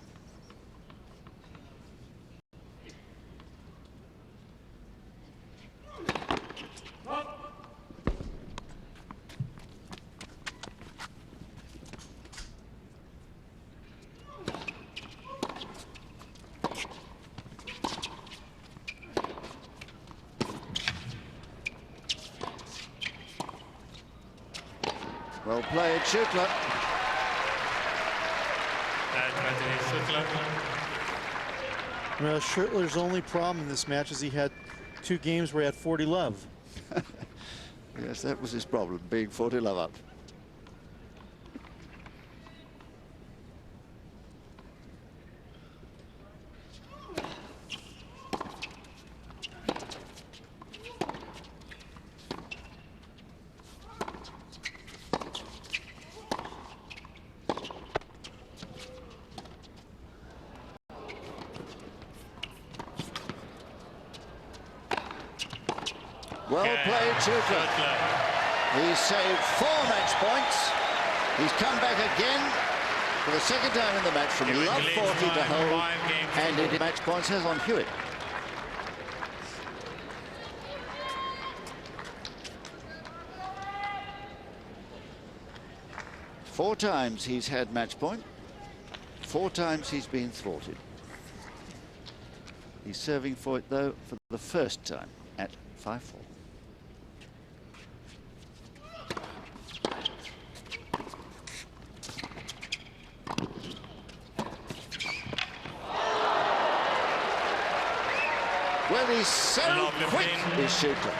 Well played, Schüttler. Schüttler. Well, Schüttler's only problem in this match is he had 2 games where he had 40 love. Yes, that was his problem, being 40 love up. Well played, Schüttler. He's saved 4 match points. He's come back again for the second time in the match from love 40 to hold, and it match points has on Hewitt. Four times he's had match point. 4 times he's been thwarted. He's serving for it, though, for the first time at 5-4. Well, he's so quick, is Schüttler.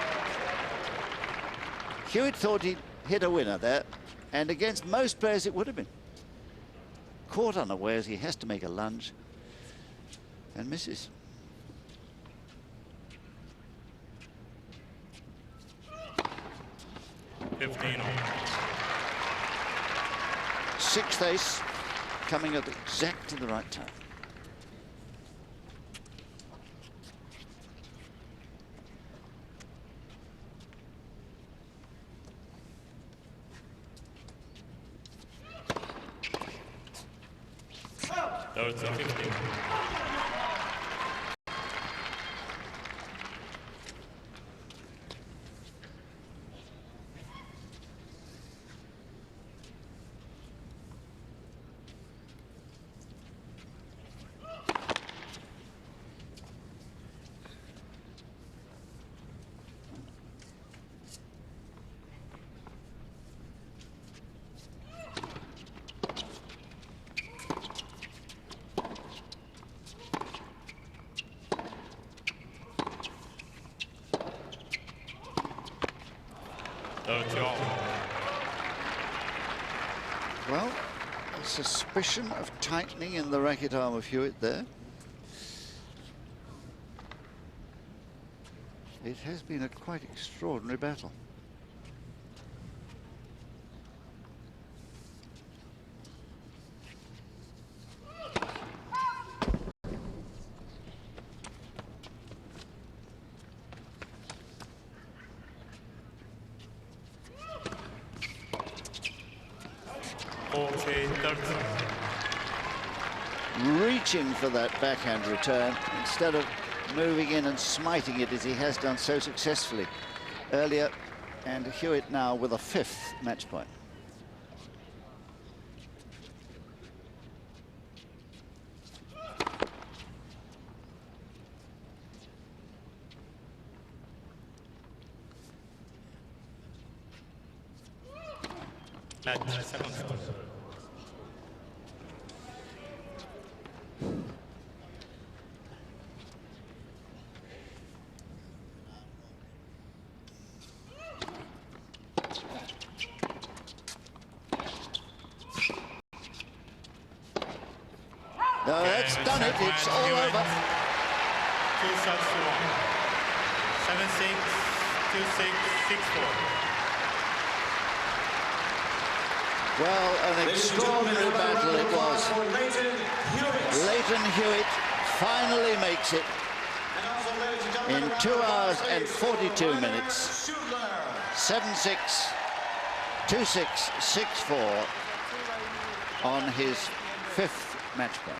Hewitt thought he'd hit a winner there, and against most players it would have been. Caught unawares, he has to make a lunge and misses. Sixth ace coming at exactly the right time. So it's a 15. Well, a suspicion of tightening in the racket arm of Hewitt there. It has been a quite extraordinary battle. Reaching for that backhand return instead of moving in and smiting it as he has done so successfully earlier, and Hewitt now with a 5th match point. No, that's done it. It's all over. 2 shots to 1. 7-6, 2-6, 6-4. Well, an extraordinary battle it was. Leighton Hewitt finally makes it in 2 hours and 42 minutes. 7-6, 2-6, 6-4 on his 5th match point.